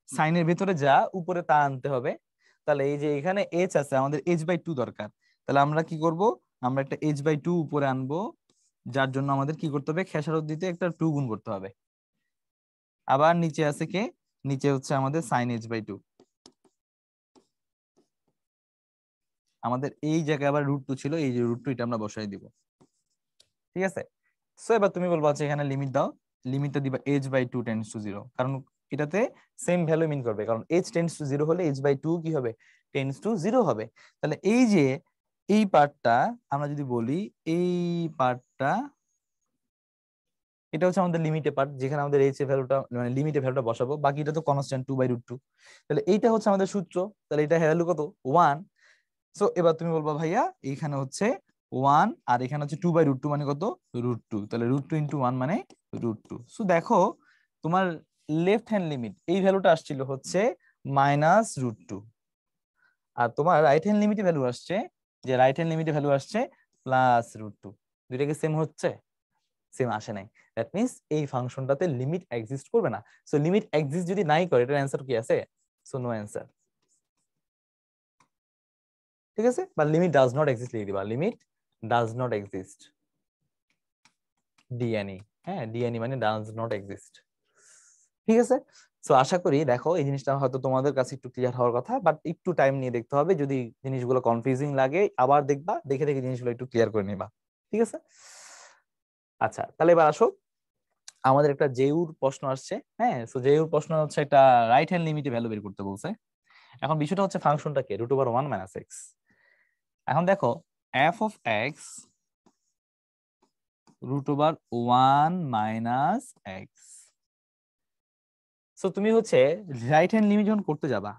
সাইনের ভিতরে যা উপরে তা আনতে হবে। তাহলে এই যে এখানে h আছে, আমাদের h বাই 2 দরকার। তাহলে আমরা কি করব? আমরা একটা h বাই 2 উপরে আনবো, যার জন্য আমাদের কি করতে হবে? খেসারত দিতে একটা 2 গুণ করতে হবে। আবার নিচে আছে কে? নিচে হচ্ছে আমাদের sin h বাই 2। আমাদের এই জায়গায় আবার √2 ছিল, এই যে √2 এটা আমরা বসাই দিব। ঠিক আছে, সো এবার তুমি বলবা যে এখানে লিমিট দাও, লিমিটটা দিবা h বাই 2 টেন্ডস টু 0, কারণ এটাতে সেম ভ্যালু মিন করবে, কারণ h টেন্ডস টু 0 হলে h বাই 2 কি হবে? টেন্ডস টু 0 হবে। তাহলে এই যে এই পার্টটা আমরা যদি বলি, এই পার্টটা এটা হচ্ছে আমাদের লিমিটের পার্ট, যেখানে আমাদের h এর ভ্যালুটা মানে লিমিটের ভ্যালুটা বসাবো, বাকি এটা তো কনস্ট্যান্ট 2/√2। তাহলে এইটা হচ্ছে আমাদের সূত্র, তাহলে এটা ভ্যালু কত? 1। সো এবার তুমি বলবা ভাইয়া এইখানে হচ্ছে 1 আর এখানে হচ্ছে 2/√2 মানে কত? √2, তাহলে √2 × 1 মানে √2। সো দেখো তোমার লেফট হ্যান্ড লিমিট এই ভ্যালুটা আসছিল হচ্ছে -√2, আর তোমার রাইট হ্যান্ড লিমিটে ভ্যালু আসছে, যে রাইট হ্যান্ড লিমিটে ভ্যালু আসছে +√2। দুইটা কি সেম হচ্ছে? সেম আসে নাই। দ্যাট মিন্স এই ফাংশনটাতে লিমিট এক্সিস্ট করবে না। সো লিমিট এক্সিস্ট যদি নাই করে, এটার অ্যান্সার কি আছে? So no answer. ঠিক আছে, বা লিমিট ডাজ নট এক্সিস্ট লিখে দিবা, limit does not exist, DNE. হ্যাঁ, ডিএনই মানে ডাজ নট এক্সিস্ট। ঠিক আছে, সো আশা করি দেখো এই জিনিসটা হয়তো তোমাদের কাছে একটু ক্লিয়ার হওয়ার কথা, বাট একটু টাইম নিয়ে দেখতে হবে। যদি জিনিসগুলো কনফিউজিং লাগে আবার দেখবা, দেখে দেখে জিনিসগুলো একটু ক্লিয়ার করে নিবা। ঠিক আছে, আচ্ছা তাহলে এবার আসো, আমাদের একটা জেইউর প্রশ্ন আসছে। হ্যাঁ, সো জেইউর প্রশ্ন হচ্ছে একটা রাইট হ্যান্ড লিমিটে ভ্যালু বের করতে বলছে। এখন বিষয়টা হচ্ছে ফাংশনটাকে √1 মাইনাস এক্স। এখন দেখো f of x √1 minus x. So তুমি হচ্ছে রাইট হ্যান্ড লিমিট যখন করতে যাবা,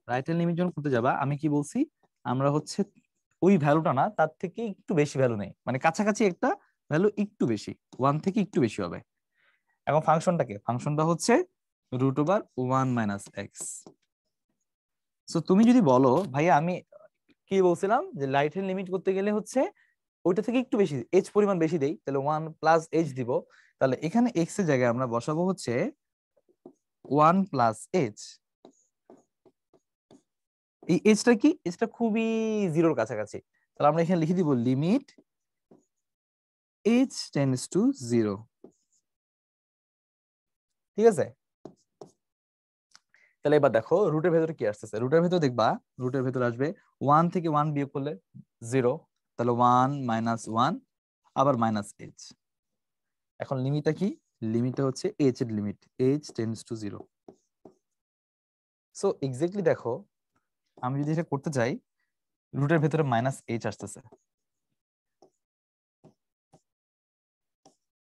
রাইট হ্যান্ড লিমিট যখন করতে যাবা, আমি কি বলছি? আমরা হচ্ছে ওই ভ্যালুটা না, তার থেকে একটু বেশি ভ্যালু নেই, মানে কাছাকাছি একটা ভ্যালু একটু বেশি, 1 থেকে একটু বেশি হবে। এখন ফাংশনটা হচ্ছে √1 মাইনাস এক্স। সো তুমি যদি বলো ভাইয়া আমি কি বলছিলাম যে রাইট হ্যান্ড লিমিট করতে গেলে হচ্ছে ওইটা থেকে একটু বেশি h পরিমাণ বেশি দেই, তাহলে 1 প্লাস h দিব। তাহলে এখানে x এর জায়গায় আমরা বসাবো হচ্ছে 1 প্লাস h। এই h টা কি? h টা খুবই জিরোর কাছাকাছি, তাহলে আমরা এখানে লিখে দিব লিমিট h টেন্ডস টু 0। ঠিক আছে, তাহলে এবার দেখো রুটের ভেতরে কি আসতেছে। রুটের ভেতর দেখবা, রুটের ভেতর আসবে 1 থেকে 1 বিয়োগ করলে 0, তাহলে 1 - 1, আবার মাইনাস এইচ। এখন লিমিটটা কি? লিমিটটা হচ্ছে এইচ এর limit, H tends to 0। So exactly দেখো, আমি যদি এটা করতে চাই, রুটের ভেতরে মাইনাস এইচ আসতেছে।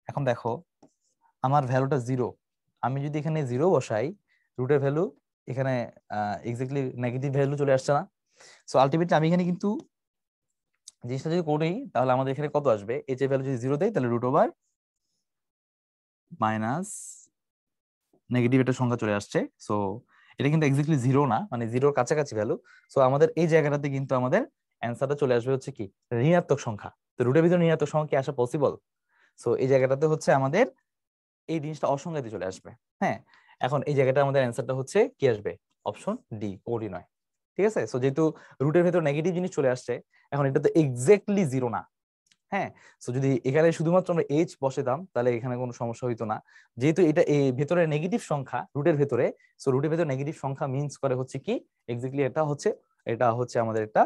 এখন দেখো আমার ভ্যালুটা 0, আমি যদি এখানে 0 বসাই, রুটের ভ্যালু এখানে এক্স্যাক্টলি নেগেটিভ ভ্যালু চলে আসছে না? সো আলটিমেটলি আমি এখানে কিন্তু জিনিসটা যদি করি, তাহলে আমাদের এখানে কত আসবে? এইচ এর ভ্যালু যদি 0 দেই, তাহলে রুট ওভার মাইনাস নেগেটিভ একটা সংখ্যা চলে আসছে। সো এটা কিন্তু এক্স্যাক্টলি 0 না, মানে 0-র কাছাকাছি ভ্যালু। সো আমাদের এই জায়গাটাতে কিন্তু আমাদের অ্যান্সারটা চলে আসবে হচ্ছে কি? ঋণাত্মক সংখ্যা। তো রুটের ভিতরে ঋণাত্মক সংখ্যা কি আসা পসিবল? সো এই জায়গাটাতে হচ্ছে আমাদের এই জিনিসটা অসংজ্ঞাতে চলে আসবে। হ্যাঁ, এখন এই জায়গাটা আমাদের অ্যান্সারটা হচ্ছে কি আসবে? অপশন ডি, কোডই নয়। ঠিক আছে? সো যেহেতু রুটের ভেতর নেগেটিভ জিনিস চলে আসছে, এখন এটা তো এক্স্যাক্টলি 0 না। হ্যাঁ, সো যদি এখানে শুধুমাত্র আমরা এইচ বসাতাম, তাহলে এখানে কোনো সমস্যা হইতো না। যেহেতু এটা এই ভেতরে নেগেটিভ সংখ্যা রুটের ভেতরে, সো রুটের ভেতরে নেগেটিভ সংখ্যা মিন্স করে হচ্ছে কি? এক্স্যাক্টলি এটা হচ্ছে আমাদের একটা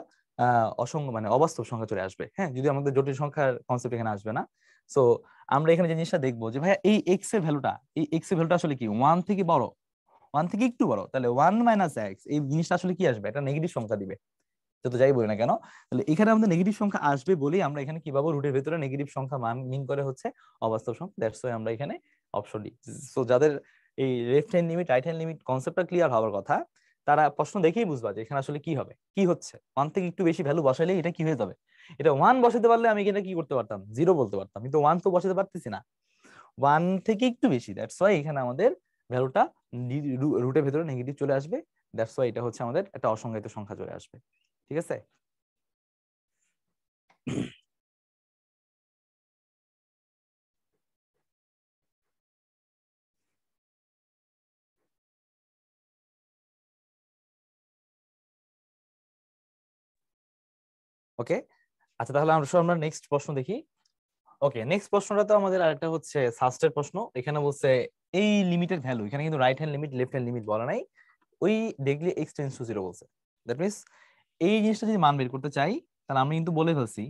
অসংখ্য মানে অবাস্তব সংখ্যা চলে আসবে। হ্যাঁ, যদি আমাদের জটিল সংখ্যার কনসেপ্ট এখানে আসবে না। সো আমরা এখানে যে জিনিসটা দেখবো যে ভাইয়া এই এক্স এর ভ্যালুটা, এই এক্স এর ভ্যালুটা আসলে কি 1 থেকে বড়, 1 থেকে একটু বড়, তাহলে 1 মাইনাস এক্স এই জিনিসটা আসলে কি আসবে? এটা নেগেটিভ সংখ্যা দিবে, যত যাই বলি না কেন। তাহলে এখানে আমাদের নেগেটিভ সংখ্যা আসবে বলেই আমরা এখানে কি পাবো? রুটের ভেতরে নেগেটিভ সংখ্যা মান মিন করে হচ্ছে অবাস্তব সংখ্যা। দ্যাটস ওয়াই আমরা এখানে অপশন ডি। সো যাদের এই left hand limit right hand limit কনসেপ্টটা ক্লিয়ার হওয়ার কথা, তারা প্রশ্ন দেখেই বুঝবা যে এখানে আসলে কি হবে, কি হচ্ছে। 1 থেকে একটু বেশি ভ্যালু বসাইলে এটা কি হয়ে যাবে? এটা 1 বসাতে পারলে আমি এখানে কি করতে পারতাম? 0 বলতে পারতাম, কিন্তু 1 তো বসাতে পারতেছি না। 1 থেকে একটু বেশি, দ্যাটস ওয়াই এখানে আমাদের ভ্যালুটা রুটের ভেতরে নেগেটিভ চলে আসবে। দ্যাটস ওয়াই এটা হচ্ছে আমাদের একটা অসংজ্ঞায়িত সংখ্যা চলে আসবে। ঠিক আছে? ওকে, আচ্ছা তাহলে আমরা নেক্সট প্রশ্ন দেখি। ওকে, নেক্সট প্রশ্নটা তো আমাদের আরেকটা হচ্ছে সাস্টের প্রশ্ন। এখানে বলছে এই লিমিটের ভ্যালু, এখানে কিন্তু right hand limit left hand limit বলা নাই, ওই দেখলে এক্স টেন্ডস টু 0 বলছে। দ্যাট মিনস এই জিনিসটা যদি মান বের করতে চাই, তাহলে আমি কিন্তু বলে ফেলছি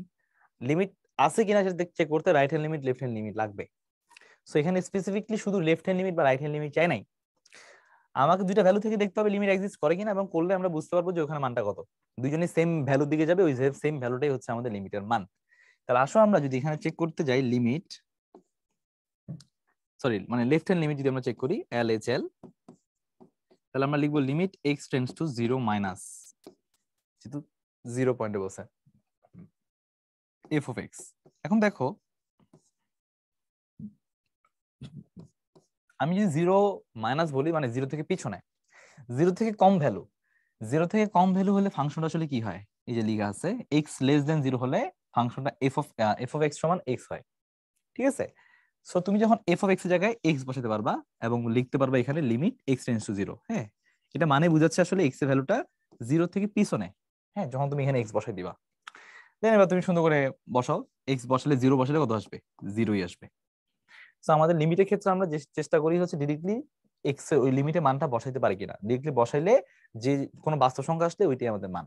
লিমিট আছে কিনা সেটা চেক করতে right hand limit left hand limit লাগবে। সো এখানে স্পেসিফিকলি শুধু লেফট হ্যান্ড লিমিট বা রাইট হ্যান্ড লিমিট চাই নাই, আমাকে দুইটা ভ্যালু থেকে দেখতে হবে লিমিট এক্সিস্ট করে কিনা, এবং করলে আমরা বুঝতে পারবো যে ওখানে মানটা কত। দুইজনই সেম ভ্যালুর দিকে যাবে, ওই সেম ভ্যালুটাই হচ্ছে আমাদের লিমিটের মান। তাহলে আসো আমরা যদি এখানে চেক করতে যাই লিমিট, সরি মানে লেফট হ্যান্ড লিমিট যদি আমরা চেক করি এল এইচ এল, তাহলে আমরা লিখবো limit x tends to 0 minus, যেহেতু 0 পয়েন্টে বসে এফ অফ এক্স। এখন দেখো আমি যদি 0 মাইনাস বলি, মানে 0 থেকে পিছনে, 0 থেকে কম ভ্যালু, 0 থেকে কম ভ্যালু হলে ফাংশনটা আসলে কি হয়? এই যে লেখা আছে এক্স লেস দেন 0 হলে ফাংশনটা এফ অফ এক্স সমান এক্স হয়। ঠিক আছে? সো তুমি যখন এফ অফ এক্স এর জায়গায় এক্স বসাতে পারবা এবং লিখতে পারবা এখানে লিমিট এক্স টেন্ডস টু 0। হ্যাঁ, এটা মানে বুঝাচ্ছে আসলে এক্স এর ভ্যালুটা 0 থেকে পিছনে। হ্যাঁ, যখন তুমি এখানে এক্স বসাই দিবা, দেন এবার তুমি সুন্দর করে বসাও, এক্স বসালে 0 বসালে কত আসবে? 0ই আসবে। তো আমাদের লিমিটের ক্ষেত্রে আমরা যে চেষ্টা করি হচ্ছে ডিরেক্টলি এক্স এর ওই লিমিটে মানটা বসাইতে পারি কিনা, ডিরেক্টলি বসাইলে যে কোনো বাস্তব সংখ্যা আসলে ওইটাই আমাদের মান।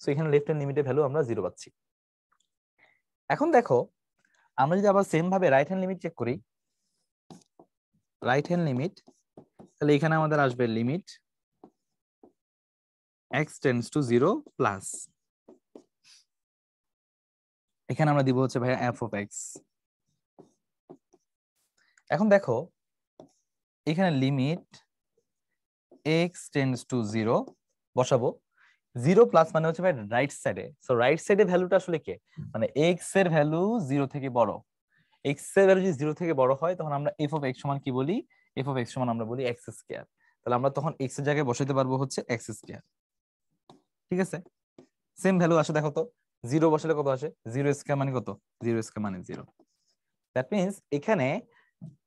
সো এখানে লেফট হ্যান্ড লিমিটের ভ্যালু আমরা 0 পাচ্ছি। এখন দেখো আমরা যদি আবার সেম ভাবে রাইট হ্যান্ড লিমিট চেক করি, রাইট হ্যান্ড লিমিট, তাহলে এখানে আমাদের আসবে limit x tends to 0 plus, এখানে আমরা দিব হচ্ছে ভাইয়া এফ অফ এক্স। এখন দেখো এখানে লিমিট এক্স টেন্ডস টু 0 বসাবো, 0 প্লাস মানে হচ্ছে ভাই রাইট সাইডে। সো রাইট সাইডে ভ্যালুটা আসলে কে? মানে এক্স এর ভ্যালু 0 থেকে বড়। এক্স এর ভ্যালু যদি 0 থেকে বড় হয়, তখন আমরা এফ অফ এক্স সমান কি বলি? এফ অফ এক্স সমান আমরা বলি এক্স স্কয়ার। তাহলে আমরা তখন এক্স এর জায়গায় বসাইতে পারবো হচ্ছে এক্স স্কয়ার। ঠিক আছে? সেম ভ্যালু আসে দেখো তো, 0 বসালে কত আসে? 0 স্কয়ার মানে কত? 0 স্কয়ার মানে 0। দ্যাট মিন্স এখানে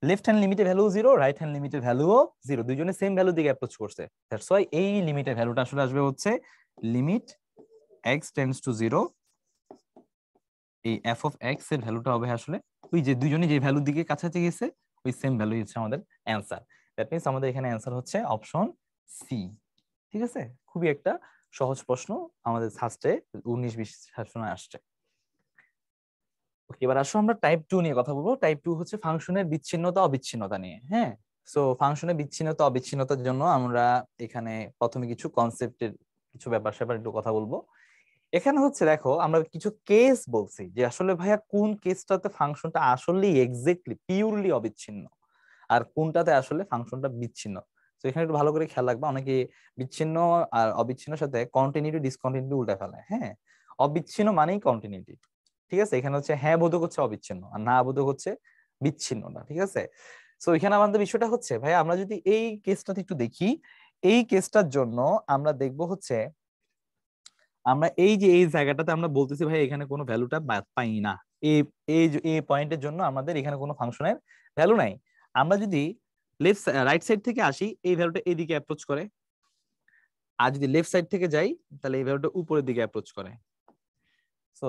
লেফট হ্যান্ড লিমিটের ভ্যালু 0, রাইট হ্যান্ড লিমিটের ভ্যালুও 0, দুইজনে সেম ভ্যালু দিকে অ্যাপ্রোচ করছে। দ্যাটস ওয়াই এই লিমিটের ভ্যালুটা আসলে আসবে হচ্ছে লিমিট x টেন্ডস টু 0, এই f অফ x এর ভ্যালুটা হবে আসলে ওই যে দুইজনে যে ভ্যালুর দিকে কাছাকাছি গেছে ওই সেম ভ্যালুই হচ্ছে আমাদের অ্যানসার। দ্যাট মিন্স আমাদের এখানে অ্যানসার হচ্ছে অপশন সি। ঠিক আছে? খুবই একটা সহজ প্রশ্ন, আমাদের শাস্ত্রে 19-20 শাসনে আসছে। এবার আসো আমরা টাইপ 2 নিয়ে কথা বলবো। টাইপ 2 হচ্ছে ফাংশনের বিচ্ছিন্নতা অবিচ্ছিন্নতা নিয়ে। হ্যাঁ, সো ফাংশনের বিচ্ছিন্নতা অবিচ্ছিন্নতার জন্য আমরা এখানে প্রথমে কিছু কনসেপ্টের কিছু ব্যাপার স্যাপার একটু কথা বলবো। এখানে হচ্ছে দেখো আমরা কিছু কেস বলছি যে আসলে ভাইয়া কোন কেসটাতে ফাংশনটা আসলে এক্স্যাক্টলি পিওরলি অবিচ্ছিন্ন আর কোনটাতে আসলে ফাংশনটা বিচ্ছিন্ন। তো এখানে একটু ভালো করে খেয়াল রাখবা, অনেকে বিচ্ছিন্ন আর অবিচ্ছিন্নের সাথে কন্টিনিউটি ডিসকন্টিনিউটি উল্টা ফেলে। হ্যাঁ, অবিচ্ছিন্ন মানেই কন্টিনিউটি, ঠিক আছে। এখানে হচ্ছে হ্যাঁ বোধক হচ্ছে অবিচ্ছিন্ন আর না বোধক হচ্ছে বিচ্ছিন্নতা, ঠিক আছে। তো এখানে আমাদের বিষয়টা হচ্ছে ভাই আমরা যদি এই কেসটাতে একটু দেখি, এই কেসটার জন্য আমরা দেখব হচ্ছে আমরা এই যে এই জায়গাটাতে আমরা বলতেছি ভাই এখানে কোনো ভ্যালুটা পাই না। এই এই এই পয়েন্টের জন্য আমাদের এখানে কোনো ফাংশনের ভ্যালু নাই। আমরা যদি লেফট রাইট সাইড থেকে আসি এই ভ্যালুটা এদিকে অ্যাপ্রোচ করে, আর যদি লেফট সাইড থেকে যাই তাহলে এই ভ্যালুটা উপরের দিকে অ্যাপ্রোচ করে। সো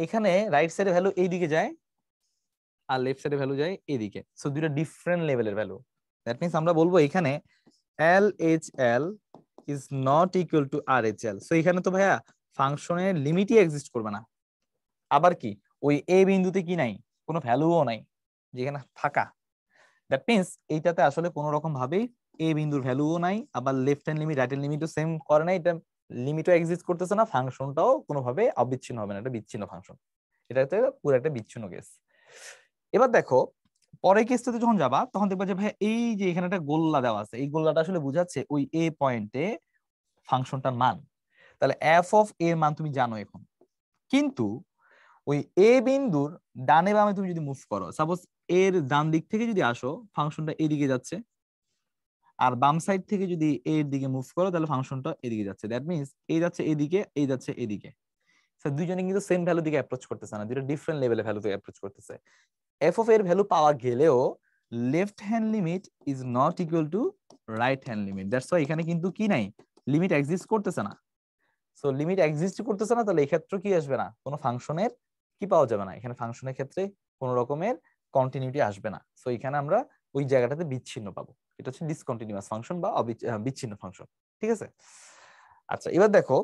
এখানে রাইট সাইডের ভ্যালু এইদিকে যায় আর লেফট সাইডের ভ্যালু যায় এদিকে। সো দুটো ডিফারেন্ট লেভেলের ভ্যালু। দ্যাট মিন্স আমরা বলবো এখানে LHL is not equal to RHL। So এখানে তো ভাইয়া ফাংশনের লিমিটই এক্সিস্ট করবে না। আবার কি ওই এ বিন্দুতে কি নাই, কোনো ভ্যালুও নাই, যেখানে ফাঁকা। দ্যাট মিন্স এইটাতে আসলে কোনো রকম ভাবে এ বিন্দুর ভ্যালুও নাই, আবার left hand limit right hand লিমিটও সেম করে না, এটা লিমিটও এক্সিস্ট করতেছে না, ফাংশনটাও কোনোভাবে অবিচ্ছিন্ন হবে না, এটা বিচ্ছিন্ন ফাংশন। এটাতে পুরো একটা বিচ্ছিন্ন কেস। এবার দেখো পরের কেসটাতে যখন যাবা তখন দেখবা যে ভাই এই যে এখানে একটা গোল্লা দেওয়া আছে, এই গোল্লাটা আসলে বুঝাচ্ছে ওই এ পয়েন্টে ফাংশনটার মান। তাহলে এফ অফ এর মান তুমি জানো এখন, কিন্তু ওই এ বিন্দুর ডানে বামে তুমি যদি মুভ করো, সাপোজ এর ডান দিক থেকে যদি আসো ফাংশনটা এদিকে যাচ্ছে, আর বাম সাইড থেকে যদি এর দিকে মুভ করো তাহলে ফাংশনটা এদিকে যাচ্ছে। দ্যাট মিন্স এই যাচ্ছে এদিকে, এই যাচ্ছে এদিকে। দুইজনে কিন্তু সেম ভ্যালু দিকে অ্যাপ্রোচ করতেছে না, দুটো ডিফারেন্ট লেভেলের ভ্যালু দিকে অ্যাপ্রোচ করতেছে। এফ অফ এর ভ্যালু পাওয়া গেলেও left hand limit is not equal to right hand limit. That's why এখানে কিন্তু কি নাই, লিমিট এক্সিস্ট করতেছে না। সো লিমিট এক্সিস্ট করতেছে না, তাহলে এই ক্ষেত্রে কি আসবে না, কোনো ফাংশনের কি পাওয়া যাবে না, এখানে ফাংশনের ক্ষেত্রে কোনো রকমের কন্টিনিউটি আসবে না। সো এখানে আমরা ওই জায়গাটাতে বিচ্ছিন্ন পাবো, এটা হচ্ছে ডিসকন্টিনিউয়াস ফাংশন বা বিচ্ছিন্ন ফাংশন, ঠিক আছে। আচ্ছা এবার দেখো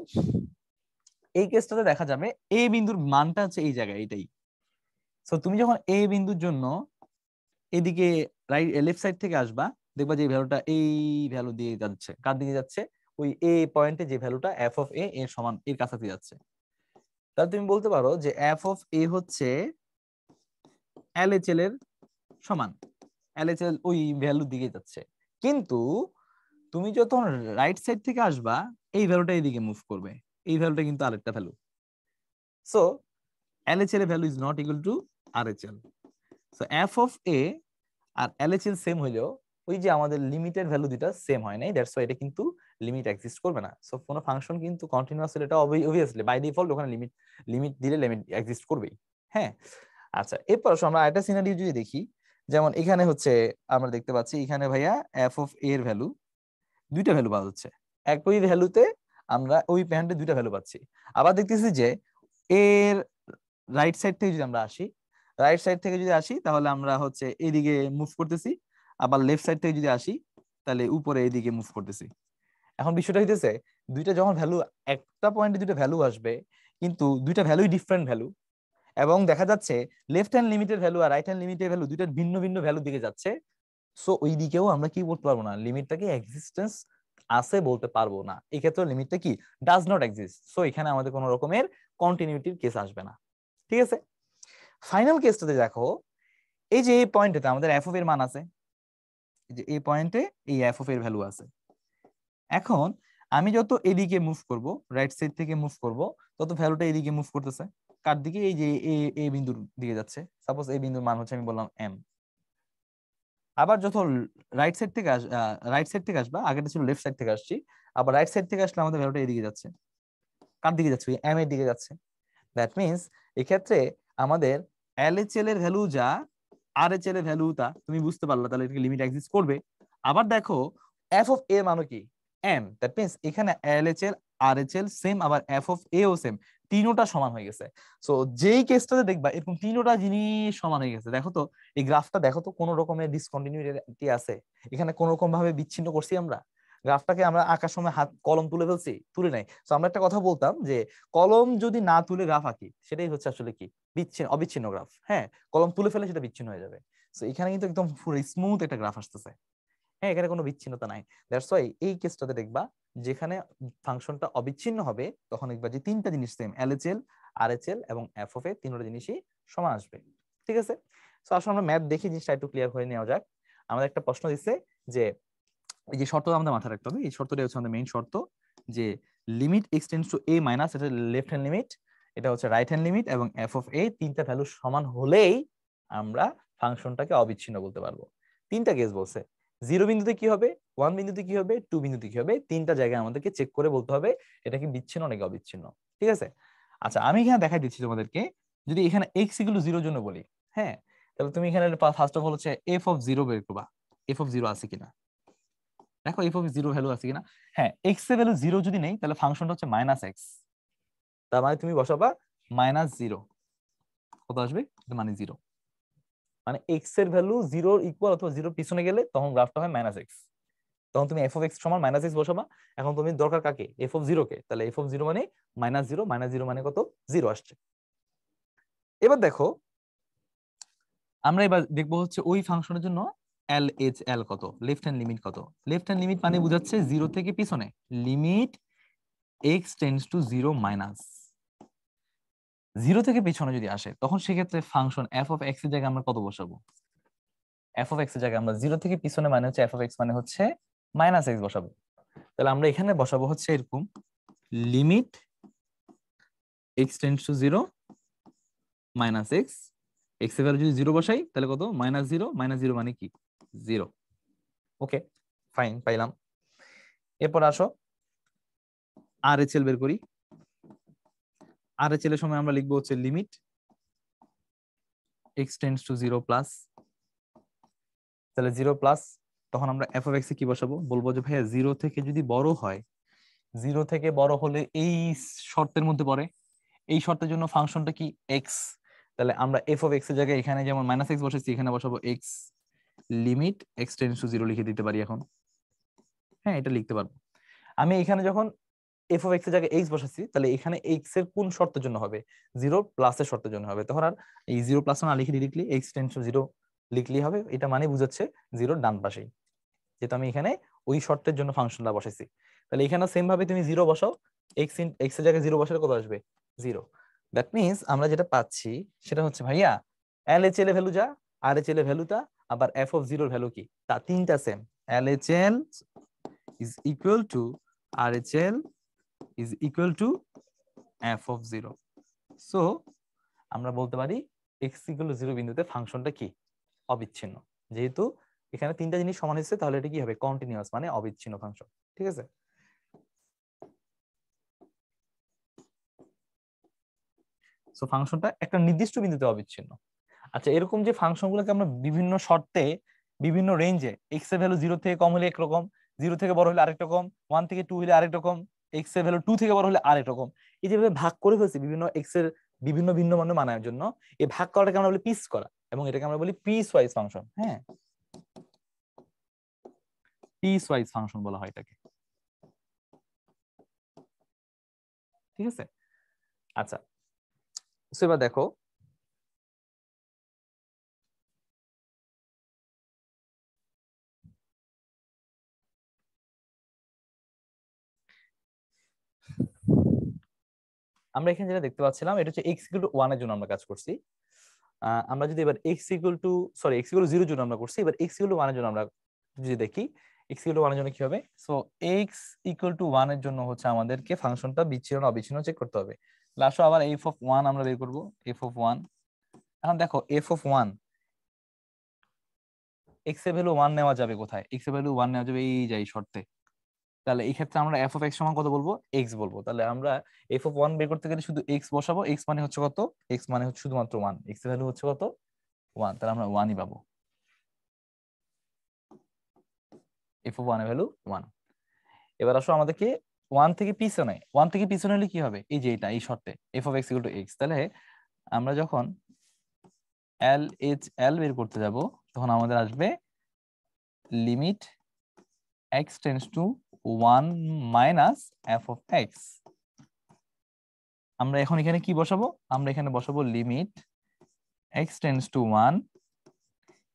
এই কেসটাতে দেখা যাবে এ বিন্দুর মানটা হচ্ছে এই জায়গায় এইটাই। সো তুমি যখন এ বিন্দুর জন্য এদিকে রাইট লেফট সাইড থেকে আসবা, দেখবা যে ভ্যালুটা এই ভ্যালু দিয়ে যাচ্ছে, কার দিকে যাচ্ছে, ওই এ পয়েন্টে যে ভ্যালুটা এফ অফ এ এর সমান, এর কাছাকাছি যাচ্ছে। তাহলে তুমি বলতে পারো যে এফ অফ এ হচ্ছে LHL এর সমান, LHL ওই ভ্যালুর দিকে যাচ্ছে। কিন্তু তুমি যখন রাইট সাইড থেকে আসবা এই ভ্যালুটা এইদিকে মুভ করবে, এই ভ্যালুটা কিন্তু আরেকটা ভ্যালু। সো LHL এর value is not equal to RHL। So F of A আর LHL সেম হইলেও ওই যে আমাদের লিমিটের ভ্যালু দুটা সেম হয় নাই, দ্যাটস ওয়াই এটা কিন্তু লিমিট এক্সিস্ট করবে না। সো কোনো ফাংশন কিন্তু কন্টিনিউয়াস হলে এটা অবভিয়াসলি বাই ডিফল্ট ওখানে লিমিট লিমিট দিলে লিমিট এক্সিস্ট করবেই। হ্যাঁ, আচ্ছা এরপর আমরা আরেকটা সিনারিও যদি দেখি, যেমন এখানে হচ্ছে আমরা দেখতে পাচ্ছি এখানে ভাইয়া এফ অফ এর ভ্যালু দুইটা ভ্যালু পাওয়া যাচ্ছে, একই ভ্যালুতে আমরা ওই প্যান্টে দুইটা ভ্যালু পাচ্ছি। আবার দেখতেছি যে এর রাইট সাইড থেকে যদি আমরা আসি, রাইট সাইড থেকে যদি আসি তাহলে আমরা হচ্ছে এদিকে মুভ করতেছি, আবার লেফট সাইড থেকে যদি আসি তাহলে উপরে এদিকে মুভ করতেছি। এখন বিষয়টা হইতেছে দুইটা যখন ভ্যালু, একটা পয়েন্টে দুইটা ভ্যালু আসবে কিন্তু দুইটা ভ্যালুই ডিফারেন্ট ভ্যালু, এবং দেখা যাচ্ছে লেফট হ্যান্ড লিমিটের ভ্যালু আর রাইট হ্যান্ড লিমিটের ভ্যালু দুইটা ভিন্ন ভিন্ন ভ্যালুর দিকে যাচ্ছে। সো ওই দিকেও আমরা কি বলতে পারবো না, লিমিটটাকে এক্সিস্টেন্স আছে বলতে পারবো না, এই ক্ষেত্রে লিমিটটা কি ডাজ নট এক্সিস্ট। সো এখানে আমাদের কোনো রকমের কন্টিনিউটির কেস আসবে না, ঠিক আছে। ফাইনাল কেসটাতে দেখো এই যে এই পয়েন্টটাতে আমাদের এফ অফ এর মান আছে, এই যে এই পয়েন্টে এই এফ অফ এর ভ্যালু আছে। এখন আমি যত এদিকে মুভ করব, রাইট সাইড থেকে মুভ করব, তত ভ্যালুটা এদিকে মুভ করতেছে, কার দিকে, এই যে এ বিন্দুর দিকে যাচ্ছে। সাপোজ এই বিন্দুর মান হচ্ছে আমি বললাম এম। আবার যত রাইট সাইড থেকে রাইট সাইড থেকে আসবা, আগেটা ছিল লেফট সাইড থেকে আসছি, আবার রাইট সাইড থেকে আসলে আমাদের ভ্যালুটা এদিকে যাচ্ছে, কার দিকে যাচ্ছে, এম এর দিকে যাচ্ছে। দ্যাট মিন্স এক্ষেত্রে আমাদের LHL এর ভ্যালু যা, RHL এর ভ্যালু তা, তুমি বুঝতে পারলা, তাহলে এটাকে লিমিট এক্সিস্ট করবে। আবার দেখো এফ অফ এ মানে কি এম, দ্যাট মিন্স এখানে LHL RHL সেম, আবার এফ অফ এ ও সেম, তিনোটা সমান হয়ে গেছে। সো যেই কেসটাতে দেখবা এরকম তিনোটা জিনিস সমান হয়ে গেছে, দেখো তো এই গ্রাফটা দেখো তো কোনো রকমের ডিসকন্টিনিউইটি আছে, এখানে কোন রকম ভাবে বিচ্ছিন্ন করছি আমরা, গ্রাফটাকে আমরা আঁকার সময় হাত কলম তুলে ফেলছি, তুলে নাই। তো আমরা একটা কথা বলতাম যে কলম যদি না তুলে গ্রাফ আঁকি সেটাই হচ্ছে আসলে কি অবিচ্ছিন্ন গ্রাফ। হ্যাঁ, কলম তুলে ফেলে সেটা বিচ্ছিন্ন হয়ে যাবে। তো এখানে কিন্তু একদম পুরো স্মুথ একটা গ্রাফ আসতেছে। হ্যাঁ, এখানে কোনো বিচ্ছিন্নতা নাই। দ্যাটস ওয়াই এই কেসটাতে দেখবা যেখানে ফাংশনটা অবিচ্ছিন্ন হবে তখন দেখবা যে তিনটা জিনিস সেম, এলএচএল, আরএচএল এবং এফ অফ এ, তিনটা জিনিসই সমান আসবে। ঠিক আছে, তো আসলে আমরা ম্যাথ দেখি জিনিসটা একটু ক্লিয়ার করে নেওয়া যাক। আমাদের একটা প্রশ্ন দিচ্ছে যে এই যে শর্ত আমাদের মাথায় রাখতে হবে, এই শর্তটা হচ্ছে আমাদের মেইন শর্ত, যে লিমিট এক্স টেন্ডস টু এ মাইনাস, এটা লেফট হ্যান্ড লিমিট, এটা হচ্ছে রাইট হ্যান্ড লিমিট, এবং এফ অফ এ তিনটা ভ্যালু সমান হলেই আমরা ফাংশনটাকে অবিচ্ছিন্ন বলতে পারবো। তিনটা কেস বলছে, 0 বিন্দুতে কি হবে, 1 বিন্দুতে কি হবে, 2 বিন্দুতে কি হবে, তিনটা জায়গায় আমাদেরকে চেক করে বলতে হবে এটা কি বিচ্ছিন্ন নাকি অবিচ্ছিন্ন। ঠিক আছে, আচ্ছা আমি এখানে দেখাই দিচ্ছি তোমাদেরকে। যদি এখানে এক্স ইকুয়াল টু 0 জন্য বলি, হ্যাঁ, তাহলে তুমি এখানে ফার্স্ট অফ অল হচ্ছে এফ অফ 0 বের করবা, এফ অফ 0 আছে কিনা, দেখো এফ অফ 0 ভ্যালু আছে কিনা। হ্যাঁ, এক্স এর ভ্যালু 0 যদি নেই তাহলে ফাংশনটা হচ্ছে মাইনাস এক্স, তার মানে তুমি বসাবা -0, কত আসবে, মানে 0, মানে এক্স এর ভ্যালু 0 ইকুয়াল অথবা 0 পিছনে গেলে তখন গ্রাফটা হয় -x, তখন তুমি এফ অফ এক্স সমান -x বসাবা। এখন তুমি দরকার কাকে, এফ অফ 0 কে, তাহলে এফ অফ 0 মানে -0, -0 মানে কত, 0 আসছে। এবার দেখো আমরা এবার দেখবো হচ্ছে ওই ফাংশনের জন্য এল এইচ এল কত, লেফট হ্যান্ড লিমিট কত। লেফট হ্যান্ড লিমিট মানে বোঝাচ্ছে 0 থেকে পিছনে, limit x tends to 0 minus, 0 থেকে পিছনে যদি আসে তখন সেক্ষেত্রে ফাংশন এফ অফ এক্স এর জায়গায় আমরা কত বসাবো, এফ অফ এক্স এর জায়গায় আমরা 0 থেকে পিছনে মানে হচ্ছে এফ অফ এক্স মানে হচ্ছে -x বসাবো। তাহলে আমরা এখানে বসাবো হচ্ছে এরকম, limit x tends to 0 minus x, x এর ভ্যালু যদি 0 বসাই তাহলে কত, -0, -0 মানে কি 0। ওকে, ফাইন, পাইলাম। এরপর আসো আর এইচ এল বের করি। আর এইচ এল এর সময় আমরা লিখবো হচ্ছে limit x tends to 0 plus, তাহলে 0 প্লাস, তখন আমরা এফ অফ এক্স এ কি বসাবো, বলবো যে ভাইয়া 0 থেকে যদি বড় হয়, 0 থেকে বড় হলে এই শর্তের মধ্যে পড়ে, এই শর্তের জন্য ফাংশনটা কি এক্স, তাহলে আমরা এফ অফ এক্স এর জায়গায় এখানে যেমন -x বসাচ্ছি এখানে বসাবো x, limit x tends to 0 লিখে দিতে পারি এখন। হ্যাঁ, এটা লিখতে পারবো। আমি এখানে যখন এফ অফ এক্স এর জায়গায় এক্স বসাচ্ছি তাহলে এখানে এক্স এর কোন শর্তের জন্য হবে, 0 প্লাসের শর্তের জন্য হবে, তখন আর এই 0 প্লাস না লিখে ডিরেক্টলি এক্স টেন্ডস টু 0 লিখলেই হবে। এটা মানে বুঝাচ্ছে 0 ডান পাশেই, যেহেতু আমি এখানে ওই শর্তের জন্য ফাংশনটা বসাইছি। তাহলে এখানে সেম ভাবে তুমি 0 বসাও, এক্স এর জায়গায় 0 বসালে কত আসবে, 0। দ্যাট মিনস আমরা যেটা পাচ্ছি সেটা হচ্ছে ভাইয়া এল এইচ এল এর ভ্যালু যা, আর এইচ এল এর ভ্যালু তা, আবার এফ অফ 0 এর ভ্যালু কি, তা তিনটা same. L H L is equal to R H L is equal to F of 0। So আমরা বলতে পারি এক্স ইকুয়াল টু 0 বিন্দুতে ফাংশনটা কি, অবিচ্ছিন্ন। যেহেতু এখানে তিনটা জিনিস সমান হচ্ছে তাহলে এটা কি হবে, কন্টিনিউয়াস, মানে অবিচ্ছিন্ন ফাংশন। ঠিক আছে, সো ফাংশনটা একটা নির্দিষ্ট বিন্দুতে অবিচ্ছিন্ন। আচ্ছা, এরকম যে ফাংশনগুলোকে আমরা বিভিন্ন শর্তে বিভিন্ন রেঞ্জে, এক্স এর ভ্যালু 0 থেকে কম হলে একরকম, 0 থেকে বড় হলে আরেক রকম, 1 থেকে 2 হলে আরেক রকম, এক্স এর ভ্যালু 2 থেকে বড় হলে আরেক রকম, এই যেভাবে ভাগ করে ফেলছি বিভিন্ন এক্স এর বিভিন্ন ভিন্ন মান মানার জন্য, এই ভাগ করাটাকে আমরা বলি পিস করা, এবং এটাকে আমরা বলি পিস ওয়াইজ ফাংশন। হ্যাঁ, পিস ওয়াইজ ফাংশন বলা হয় এটাকে। ঠিক আছে, আচ্ছা এবার দেখো আমরা এখানে যেটা দেখতে পাচ্ছিলাম এটা হচ্ছে এক্স ইকুয়াল টু 1 এর জন্য আমরা কাজ করছি। আমরা যদি এবার x equal to x equal to 0 এর জন্য আমরা করছি, এবার এক্স ইকুয়াল টু 1 এর জন্য আমরা যদি দেখি এক্স ইকুয়াল টু 1 এর জন্য কি হবে। সো এক্স ইকুয়াল টু 1 এর জন্য হচ্ছে আমাদেরকে ফাংশনটা বিচ্ছিন্ন না অবিচ্ছিন্ন চেক করতে হবে। লাস্ট আবার এফ অফ 1 আমরা বের করব, এফ অফ 1। এখন দেখো এফ অফ 1, এক্স এর ভ্যালু 1 নেওয়া যাবে কোথায়, এক্স এর ভ্যালু 1 নেওয়া যাবে এই যাই শর্তে। তাহলে এই ক্ষেত্রে আমরা এফ অফ এক্স সমান কত বলবো, এক্স বলবো। তাহলে আমরা এফ অফ 1 বের করতে গেলে শুধু এক্স বসাবো, এক্স মানে হচ্ছে কত, এক্স মানে হচ্ছে শুধুমাত্র 1, এক্স এর ভ্যালু হচ্ছে কত 1, তাহলে আমরা 1ই পাবো, এফ অফ 1 এর ভ্যালু 1। এবার আসো আমাদেরকে 1 থেকে পিছনে, 1 থেকে পিছনে হলে কি হবে, এই যে এটা এই শর্তে F of x equal to x, তাহলে আমরা যখন এল এইচ এল বের করতে যাব তখন আমাদের আসবে limit x tends two 1 minus F of x. আমরা এখন এখানে কি বসাবো? আমরা এখানে বসাবো লিমিট এক্স টেন্ডস টু 1,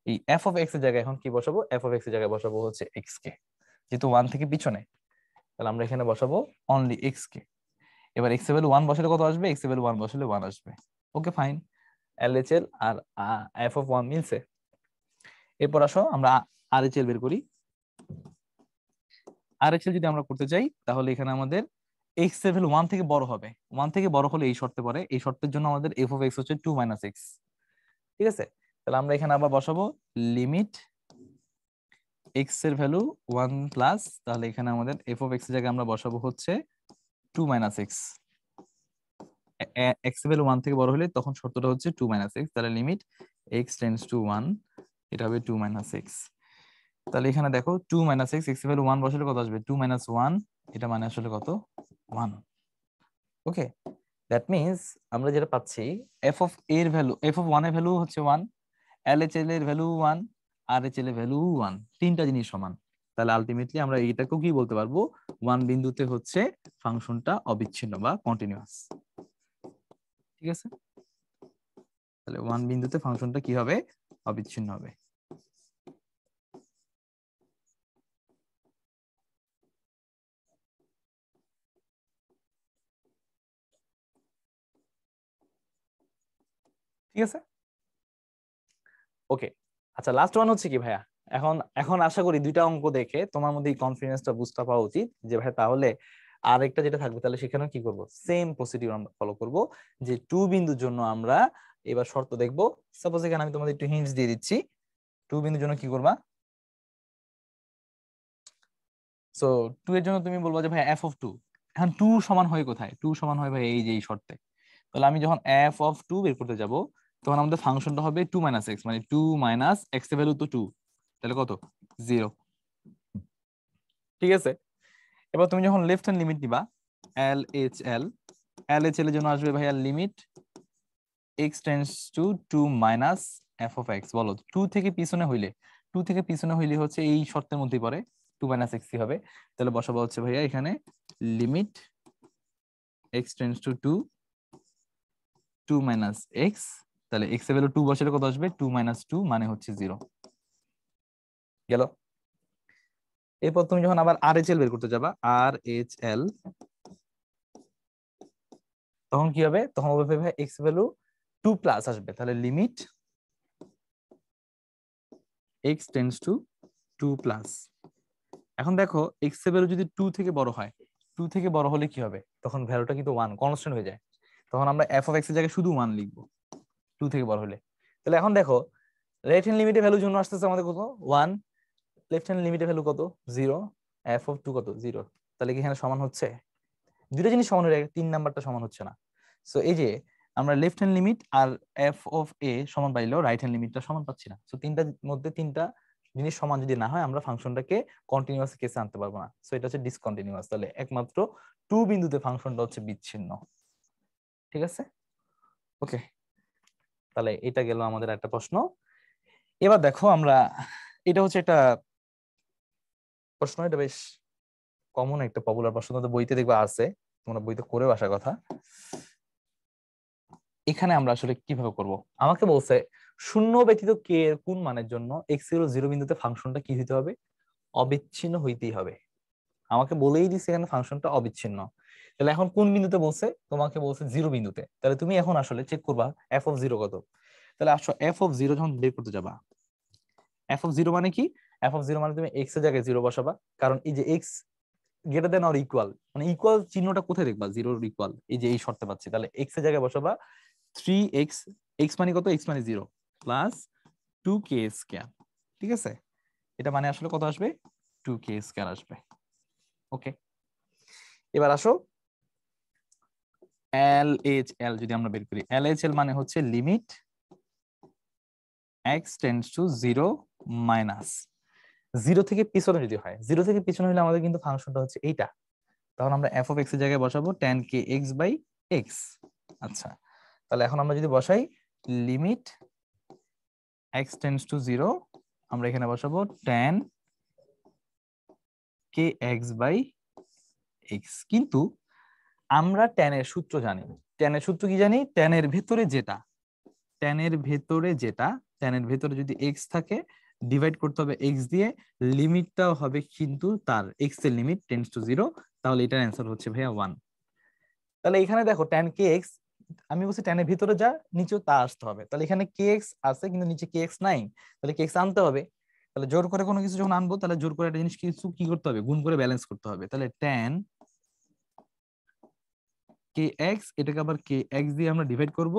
এই এফ অফ এক্স এর জায়গায় এখন কি বসাবো? এফ অফ এক্স এর জায়গায় বসাবো হচ্ছে এক্স কে, যেহেতু 1 থেকে পিছনে, তাহলে আমরা এখানে বসাবো অনলি এক্স কে। এবার এক্স এর ভ্যালু 1 বসালে কত আসবে? এক্স এর ভ্যালু 1 বসালে 1 আসবে। ওকে ফাইন, এলএচএল আর এফ অফ 1 মিলছে। এরপর আসো আমরা আরএচএল বের করি। আরএচএল যদি আমরা করতে চাই তাহলে এখানে আমাদের এক্স এর ভ্যালু 1 থেকে বড় হবে। 1 থেকে বড় হলে এই শর্তে পড়ে, এই শর্তের জন্য আমাদের এফ অফ এক্স হচ্ছে 2 মাইনাস এক্স। ঠিক আছে, তাহলে আমরা এখানে আবার বসাবো লিমিট এক্স এর ভ্যালু 1 প্লাস, তাহলে এখানে আমাদের এফ অফ এক্স এর জায়গায় আমরা বসাবো হচ্ছে 2 মাইনাস এক্স। এক্স এর ভ্যালু 1 থেকে বড় হলে তখন শর্তটা হচ্ছে 2 মাইনাস এক্স, তাহলে লিমিট এক্স টেন্ডস টু 1, এটা হবে 2 মাইনাস এক্স। তাহলে এখানে দেখো 2 মাইনাস এক্স, এক্স এর ভ্যালু 1 বসালে কত আসবে? 2 মাইনাস 1, এটা মানে আসলে কত? 1। ওকে, দ্যাট মিন্স আমরা যেটা পাচ্ছি এফ অফ এর ভ্যালু, এফ অফ 1 এর ভ্যালু হচ্ছে 1, এলএচএল এর ভ্যালু 1, আরএচএল এর ভ্যালু 1, তিনটা জিনিস সমান। তাহলে আলটিমেটলি আমরা এইটাকেও কি বলতে পারবো? 1 বিন্দুতে হচ্ছে ফাংশনটা অবিচ্ছিন্ন বা কন্টিনিউয়াস। ঠিক আছে, তাহলে 1 বিন্দুতে ফাংশনটা কি হবে? অবিচ্ছিন্ন হবে। ঠিক আছে, ওকে। আচ্ছা, লাস্ট ওয়ান হচ্ছে কি ভাইয়া? এখন এখন আশা করি দুইটা অঙ্ক দেখে তোমার মধ্যে এই কনফিডেন্সটা বুঝতে পাওয়া উচিত যে ভাই তাহলে আরেকটা যেটা থাকবে তাহলে সেখানে কি করব? সেম প্রসিডিউর আমরা ফলো করব, যে 2 বিন্দুর জন্য আমরা এবার শর্ত দেখব। সাপোজ এখানে আমি তোমাদের একটু হিন্টস দিয়ে দিচ্ছি। 2 বিন্দুর জন্য কি করবা? সো 2 এর জন্য তুমি বলবা যে ভাই এফ অফ 2, এখন 2 সমান হয় কোথায়? 2 সমান হয় ভাই এই যে এই শর্তে। তাহলে আমি যখন এফ অফ 2 বের করতে যাব তখন আমাদের ফাংশনটা হবে 2 মাইনাস এক্স, মানে 2 মাইনাস এক্স এর ভ্যালু তো 2, তাহলে কত? 0। ঠিক আছে, এবার তুমি যখন লেফট হ্যান্ড লিমিট দিবা এল এইচ এল, এল এইচ এল এর জন্য আসবে ভাইয়া limit x tends two 2 minus F of x. বলো 2 থেকে পিছনে হইলে, 2 থেকে পিছনে হইলে হচ্ছে এই শর্তের মধ্যেই পড়ে 2 মাইনাস এক্স হবে। তাহলে বসাবো হচ্ছে ভাইয়া এখানে limit x tends two 2 minus x, তাহলে এক্স এর ভ্যালু 2 বসালে কত আসবে? 2 মাইনাস 2 মানে হচ্ছে 0 গেল। এরপর তুমি যখন আবার আর এইচ এল বের করতে যাবা, আর এইচ এল, তখন কি হবে? তখন হবে ভাই এক্স ভ্যালু 2 প্লাস আসবে, তাহলে limit x tends two 2 plus. এখন দেখো এক্স এর ভ্যালু যদি 2 থেকে বড় হয়, 2 থেকে বড় হলে কি হবে? তখন ভ্যালুটা কিন্তু 1 কনস্ট্যান্ট হয়ে যায়, তখন আমরা এফ অফ এক্স এর জায়গায় শুধু 1 লিখবো 2 থেকে বড় হলে। তাহলে এখন দেখো রাইট হ্যান্ড লিমিটের ভ্যালুর জন্য আসতেছে আমাদের কত? 1, লেফট হ্যান্ড লিমিটের ভ্যালু কত? 0, এফ অফ 2 কত? 0। তাহলে কি এখানে সমান হচ্ছে? দুটো জিনিস সমান হয়ে যায়, 3 নাম্বারটা সমান হচ্ছে না। সো এই যে আমরা লেফট হ্যান্ড লিমিট আর এফ অফ এ সমান পাইলেও রাইট হ্যান্ড লিমিটটা সমান পাচ্ছি না। সো তিনটার মধ্যে তিনটা জিনিস সমান যদি না হয় আমরা ফাংশনটাকে কন্টিনিউয়াস কেসে আনতে পারবো না। সো এটা হচ্ছে ডিসকন্টিনিউয়াস। তাহলে একমাত্র 2 বিন্দুতে ফাংশনটা হচ্ছে বিচ্ছিন্ন। ঠিক আছে, ওকে। তাহলে এটা গেল আমাদের একটা প্রশ্ন। এবার দেখো আমরা, এটা হচ্ছে একটা প্রশ্ন, এটা বেশ কমন একটা পপুলার প্রশ্ন, তো বইতে দেখবা আছে, তোমরা বইতে করেও আসার কথা। এখানে আমরা আসলে কিভাবে করব? আমাকে বলছে শূন্য ব্যতীত কে এর কোন মানের জন্য এক্স এর 0 বিন্দুতে ফাংশনটা কি হইতে হবে? অবিচ্ছিন্ন হইতেই হবে। আমাকে বলেই দিছে এখানে ফাংশনটা অবিচ্ছিন্ন। তাহলে এখন কোন বিন্দুতে বলছে? তোমাকে বলছে 0 বিন্দুতে। তাহলে তুমি এখন আসলে চেক করবা এফ অফ 0 কত। তাহলে আসো এফ অফ 0 যখন বের করতে যাবা, এফ অফ 0 মানে কি? এফ অফ 0 মানে তুমি এক্স এর জায়গায় 0 বসাবা, কারণ এই যে x greater than or equal, মানে ইকুয়াল চিহ্নটা কোথায় দেখবা? 0 ইকুয়াল, এই যে এই শর্তে পাচ্ছি। তাহলে এক্স এর জায়গায় বসাবা 3x, x মানে কত? x মানে 0 প্লাস 2k স্কয়ার। ঠিক আছে, এটা মানে আসলে কত আসবে? 2k স্কয়ার আসবে। ওকে, এবার আসো LHL যদি আমরা বের করি, LHL মানে হচ্ছে limit x tends to 0 minus 0 থেকে পিছনে যদি হয়, 0 থেকে পিছনে হলে আমাদের কিন্তু ফাংশনটা হচ্ছে এইটা, তখন আমরা f অফ x এর জায়গায় বসাবো tan k x by x। আচ্ছা, তাহলে এখন আমরা যদি বসাই লিমিট x টেন্ডস টু 0, আমরা এখানে বসাবো tan K x by x. কিন্তু আমরা tan এর সূত্র জানি। tan এর সূত্র কি জানি? tan এর ভেতরে যেটা tan এর ভেতরে যদি এক্স থাকে ডিভাইড করতে হবে এক্স দিয়ে, লিমিটটাও হবে কিন্তু তার এক্স এর লিমিট টেন্ডস টু 0, তাহলে এটার অ্যান্সার হচ্ছে ভাইয়া 1। তাহলে এখানে দেখো tan কে এক্স, আমি বলছি tan এর ভিতরে যা নিচেও তা আসতে হবে, তাহলে এখানে কে এক্স আছে কিন্তু নিচে কে এক্স নাই, তাহলে কে এক্স আনতে হবে। তাহলে জোর করে কোনো কিছু যখন আনবো তাহলে জোর করে একটা জিনিস কিছু কি করতে হবে, গুণ করে ব্যালেন্স করতে হবে। তাহলে tan কে এক্স এটাকে আবার কে এক্স দিয়ে আমরা ডিভাইড করব,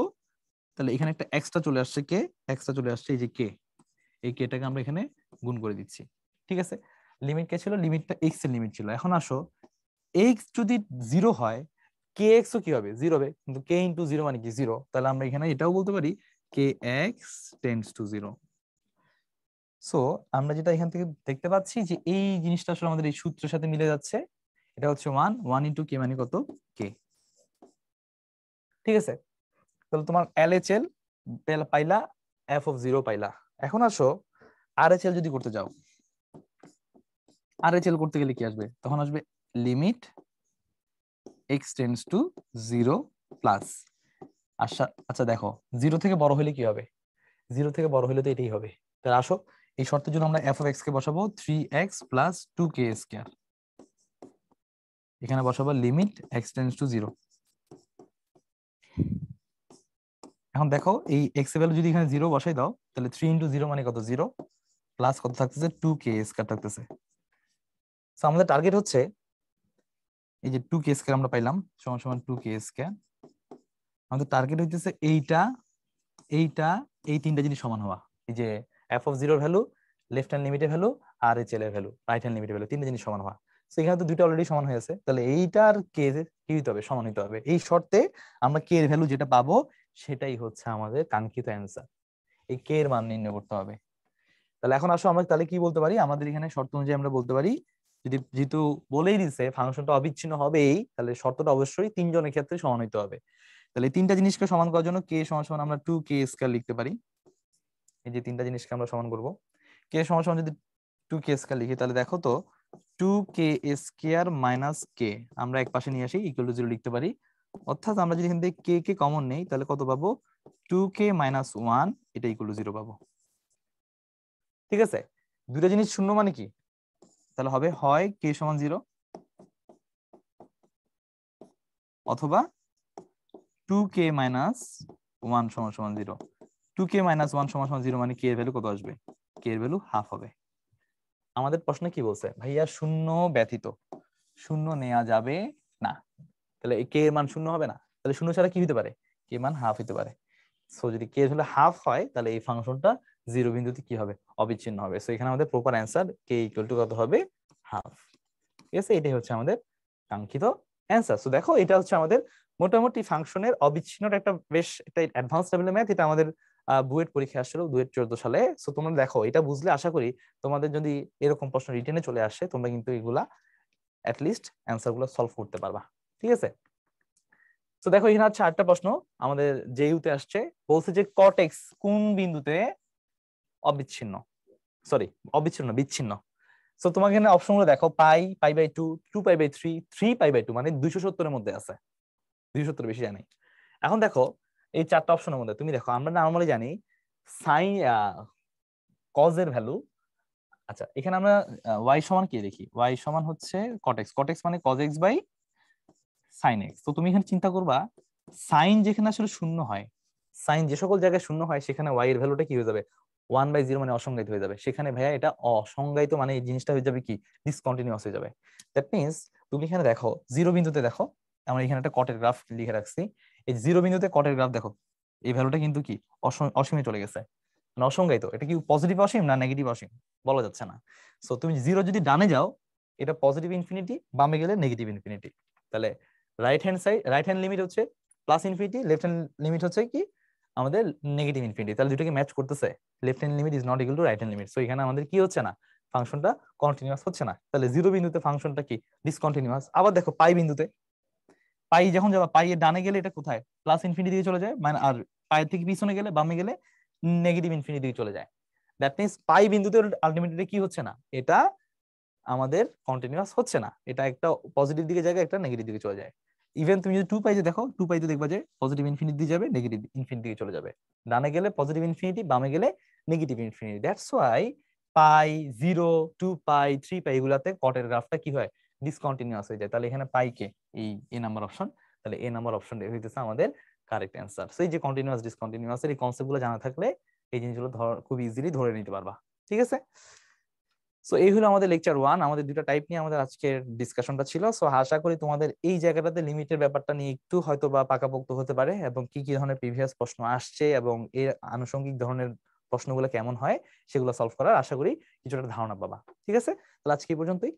তাহলে এখানে একটা এক্সট্রা চলে আসছে, কে এক্সট্রা চলে আসছে, এই যে কে, এই কেটাকে আমরা এখানে গুণ করে দিচ্ছি। ঠিক আছে, লিমিট কে ছিল, লিমিটটা এক্স এর লিমিট ছিল। এখন আসো এক্স যদি 0 হয় কে এক্স ও কি হবে, 0 হবে, কিন্তু কে ইন্টু 0 মানে কি 0, তাহলে আমরা এখানে এটাও বলতে পারি কে এক্স টেন্ডস টু 0। সো আমরা যেটা এখান থেকে দেখতে পাচ্ছি যে এই জিনিসটা আসলে আমাদের এই সূত্রের সাথে মিলে যাচ্ছে। এটা হচ্ছে 1 ইন্টু কে মানে কত, কে। ঠিক আছে, তাহলে তোমার এলএচএল পাইলা, এফ অফ 0 পাইলা। এখন আসো আরএচএল যদি করতে যাও, আরএচএল করতে গেলে কি আসবে, তখন আসবে limit x tends to 0 plus, আচ্ছা আচ্ছা দেখো 0 থেকে বড় হলে কি হবে, 0 থেকে বড় হলে তো এটাই হবে। তাহলে আসো এই শর্তের জন্য আমরা এফ অফ এক্স কে বসাবো 3x প্লাস 2k স্কয়ার, এখানে বসাবো লিমিট এক্স টেন্ডস টু 0। এখন দেখো এই এক্স এর ভ্যালু যদি এখানে 0 বসাই দাও, তাহলে 3 ইন্টু 0 মানে কত, 0 প্লাস কত থাকতেছে, 2k স্কয়ার থাকতেছে। সো আমাদের টার্গেট হচ্ছে এই যে 2k স্কয়ার আমরা পাইলাম সমান সমান 2k স্কয়ার। আমাদের টার্গেট হইতেছে এইটা এইটা এই তিনটা জিনিস সমান হওয়া, এই যে F of 0 value, left hand লিমিটের ভ্যালু, আর এইচ এল এর ভ্যালু, রাইট হ্যান্ড লিমিটের ভ্যালু, তিনটা জিনিস সমান হওয়া। তো এখানে তো দুইটা অলরেডি সমান হয়েছে, তাহলে এইটার কে কি হইতে হবে, সমান হইতে হবে। এই শর্তে আমরা কে এর ভ্যালু যেটা পাবো সেটাই হচ্ছে আমাদের কাঙ্ক্ষিত অ্যান্সার, এই কে এর মান নির্ণয় করতে হবে। তাহলে এখন আসো আমরা তাহলে কি বলতে পারি, আমাদের এখানে শর্ত অনুযায়ী আমরা বলতে পারি, যদি যেহেতু বলেই দিছে ফাংশনটা অবিচ্ছিন্ন হবেই, তাহলে শর্তটা অবশ্যই তিনজনের ক্ষেত্রে সমান হইতে হবে। তাহলে এই তিনটা জিনিসকে সমান করার জন্য কে সমান সমান আমরা 2k স্কয়ার লিখতে পারি। এই যে তিনটা জিনিসকে আমরা সমান করব, কে সমান সমান যদি 2k স্কয়ার লিখি, তাহলে দেখো তো 2k স্কয়ার মাইনাস কে আমরা এক পাশে নিয়ে আসি, ইকুয়াল টু 0 লিখতে পারি। অর্থাৎ আমরা যদি এখান থেকে কে কে কমন নেই, তাহলে কত পাবো, 2k মাইনাস 1, এটা ইকুয়াল টু 0 পাবো। ঠিক আছে, দুইটা জিনিস শূন্য মানে কি, তাহলে হবে হয় কে সমান 0 অথবা 2k মাইনাস 1 সমান সমান 0। 2k মাইনাস 1 সমান সমান 0 মানে কে এর ভ্যালু কত আসবে, কে এর ভ্যালু হাফ হবে। আমাদের প্রশ্নে কি বলছে, ভাইয়া শূন্য ব্যতীত শূন্য নেওয়া যাবে না, তাহলে কে এর মান শূন্য হবে না, তাহলে শূন্য ছাড়া কি হতে পারে, কে মান হাফ হতে পারে। সো যদি কে হলে হাফ হয় তাহলে এই ফাংশনটা 0 বিন্দুতে কি হবে, অবিচ্ছিন্ন হবে। সো এখানে আমাদের proper answer K equal to কত হবে, হাফ। ঠিক আছে, এটাই হচ্ছে আমাদের কাঙ্ক্ষিত অ্যান্সার। সো দেখো এটা হচ্ছে আমাদের মোটামুটি ফাংশনের অবিচ্ছিন্নর একটা বেশ একটা অ্যাডভান্স লেভেলের ম্যাথ, এটা আমাদের বুয়েট পরীক্ষা আসছিল 2014 সালে। সো তোমরা দেখো এটা বুঝলে আশা করি তোমাদের যদি এরকম প্রশ্ন রিটেনে চলে আসে তোমরা কিন্তু এগুলা অ্যাটলিস্ট অ্যান্সার গুলো সলভ করতে পারবা। ঠিক আছে, তো দেখো এখানে হচ্ছে 8টা প্রশ্ন আমাদের জেইউতে আসছে, বলছে যে কট এক্স কোন বিন্দুতে অবিচ্ছিন্ন, সরি অবিচ্ছিন্ন বিচ্ছিন্ন। সো তোমাকে এখানে অপশন গুলো দেখো, pi, pi by 2, 2 pi by 3, 3 pi by 2, মানে 270 এর মধ্যে আছে, 270 বেশি জানি। এখন দেখো এই 4টা অপশনের মধ্যে তুমি দেখো, আমরা নরমালি জানি সাইন কজ এর ভ্যালু, আচ্ছা এখানে আমরা ওয়াই সমান কি দেখি, ওয়াই সমান হচ্ছে কট এক্স, কট এক্স মানে cos x by sine x. তো তুমি এখানে চিন্তা করবা সাইন যেখানে আসলে শূন্য হয়, সাইন যে সকল জায়গায় শূন্য হয় সেখানে ওয়াই এর ভ্যালুটা কি হয়ে যাবে, 1/0 মানে অসংজ্ঞায়িত হয়ে যাবে। সেখানে ভাইয়া এটা অসংজ্ঞায়িত মানে এই জিনিসটা হয়ে যাবে কি, ডিসকন্টিনিউয়াস হয়ে যাবে। দ্যাট মিনস তুমি এখানে দেখো 0 বিন্দুতে দেখো, আমরা এখানে একটা কটের গ্রাফ লিখে রাখছি, এই 0 বিন্দুতে কটের গ্রাফ দেখো, এই ভ্যালুটা কিন্তু কি অসীমে চলে গেছে, মানে অসংজ্ঞায়িত। এটা কি পজিটিভ অসীম না নেগেটিভ অসীম বলা যাচ্ছে না। সো তুমি 0 যদি ডানে যাও এটা পজিটিভ ইনফিনিটি, বামে গেলে নেগেটিভ ইনফিনিটি। তাহলে right hand side, right hand limit হচ্ছে plus infinity, left hand limit হচ্ছে কি আমাদের নেগেটিভ ইনফিনিটি। তাহলে দুটোকে ম্যাচ করতেছে, left hand limit is not equal to right hand limit. So এখানে আমাদের কি হচ্ছে না, ফাংশনটা কন্টিনিউয়াস হচ্ছে না। তাহলে 0 বিন্দুতে ফাংশনটা কি, ডিসকন্টিনিউয়াস। আবার দেখো পাই বিন্দুতে, পাই যখন যাবা পাই এর ডানে গেলে এটা কোথায়, প্লাস ইনফিনিটি দিকে চলে যায়, মানে আর পায়ের থেকে পিছনে গেলে বামে গেলে নেগেটিভ ইনফিনিটি দিকে চলে যায়। দ্যাট মিনস পাই বিন্দুতে আলটিমেটলি কি হচ্ছে না, এটা আমাদের কন্টিনিউয়াস হচ্ছে না, এটা একটা পজিটিভ দিকে যায়, একটা নেগেটিভ দিকে চলে যায়। ইভেন তুমি যদি 2 পাইতে দেখো, 2 পাইতে দেখবা যে পজিটিভ ইনফিনিটি দিয়ে যাবে, নেগেটিভ ইনফিনিটি দিকে চলে যাবে। ডানে গেলে পজিটিভ ইনফিনিটি, বামে গেলে negative infinity. That's y pi, 0, 2 পাই, 3 পাই এগুলাতে কটের গ্রাফটা কি হয়, ডিসকন্টিনিউয়াস হয়ে যায়। তাহলে এখানে পাই কে, এই এ নাম্বার অপশন, তাহলে এ নাম্বার অপশন হইতেছে আমাদের কারেক্ট অ্যান্সার। সো এই যে কন্টিনিউয়াস ডিসকন্টিনিউয়াস এর এই কনসেপ্ট গুলো জানা থাকলে এই জিনিসগুলো খুব ইজিলি ধরে নিতে পারবা। ঠিক আছে, সো এই হলো আমাদের লেকচার 1, আমাদের দুটো টাইপ নিয়ে আমাদের আজকের ডিসকাশনটা ছিল। সো আশা করি তোমাদের এই জায়গাটাতে লিমিটের ব্যাপারটা নিয়ে একটু হয়তো বা পাকাপোক্ত হতে পারে, এবং কি কি ধরনের প্রিভিয়াস প্রশ্ন আসছে এবং এর আনুষঙ্গিক ধরনের প্রশ্নগুলো কেমন হয় সেগুলো সলভ করার আশা করি কিছুটা ধারণা পাবা। ঠিক আছে, তাহলে আজকে এই পর্যন্তই।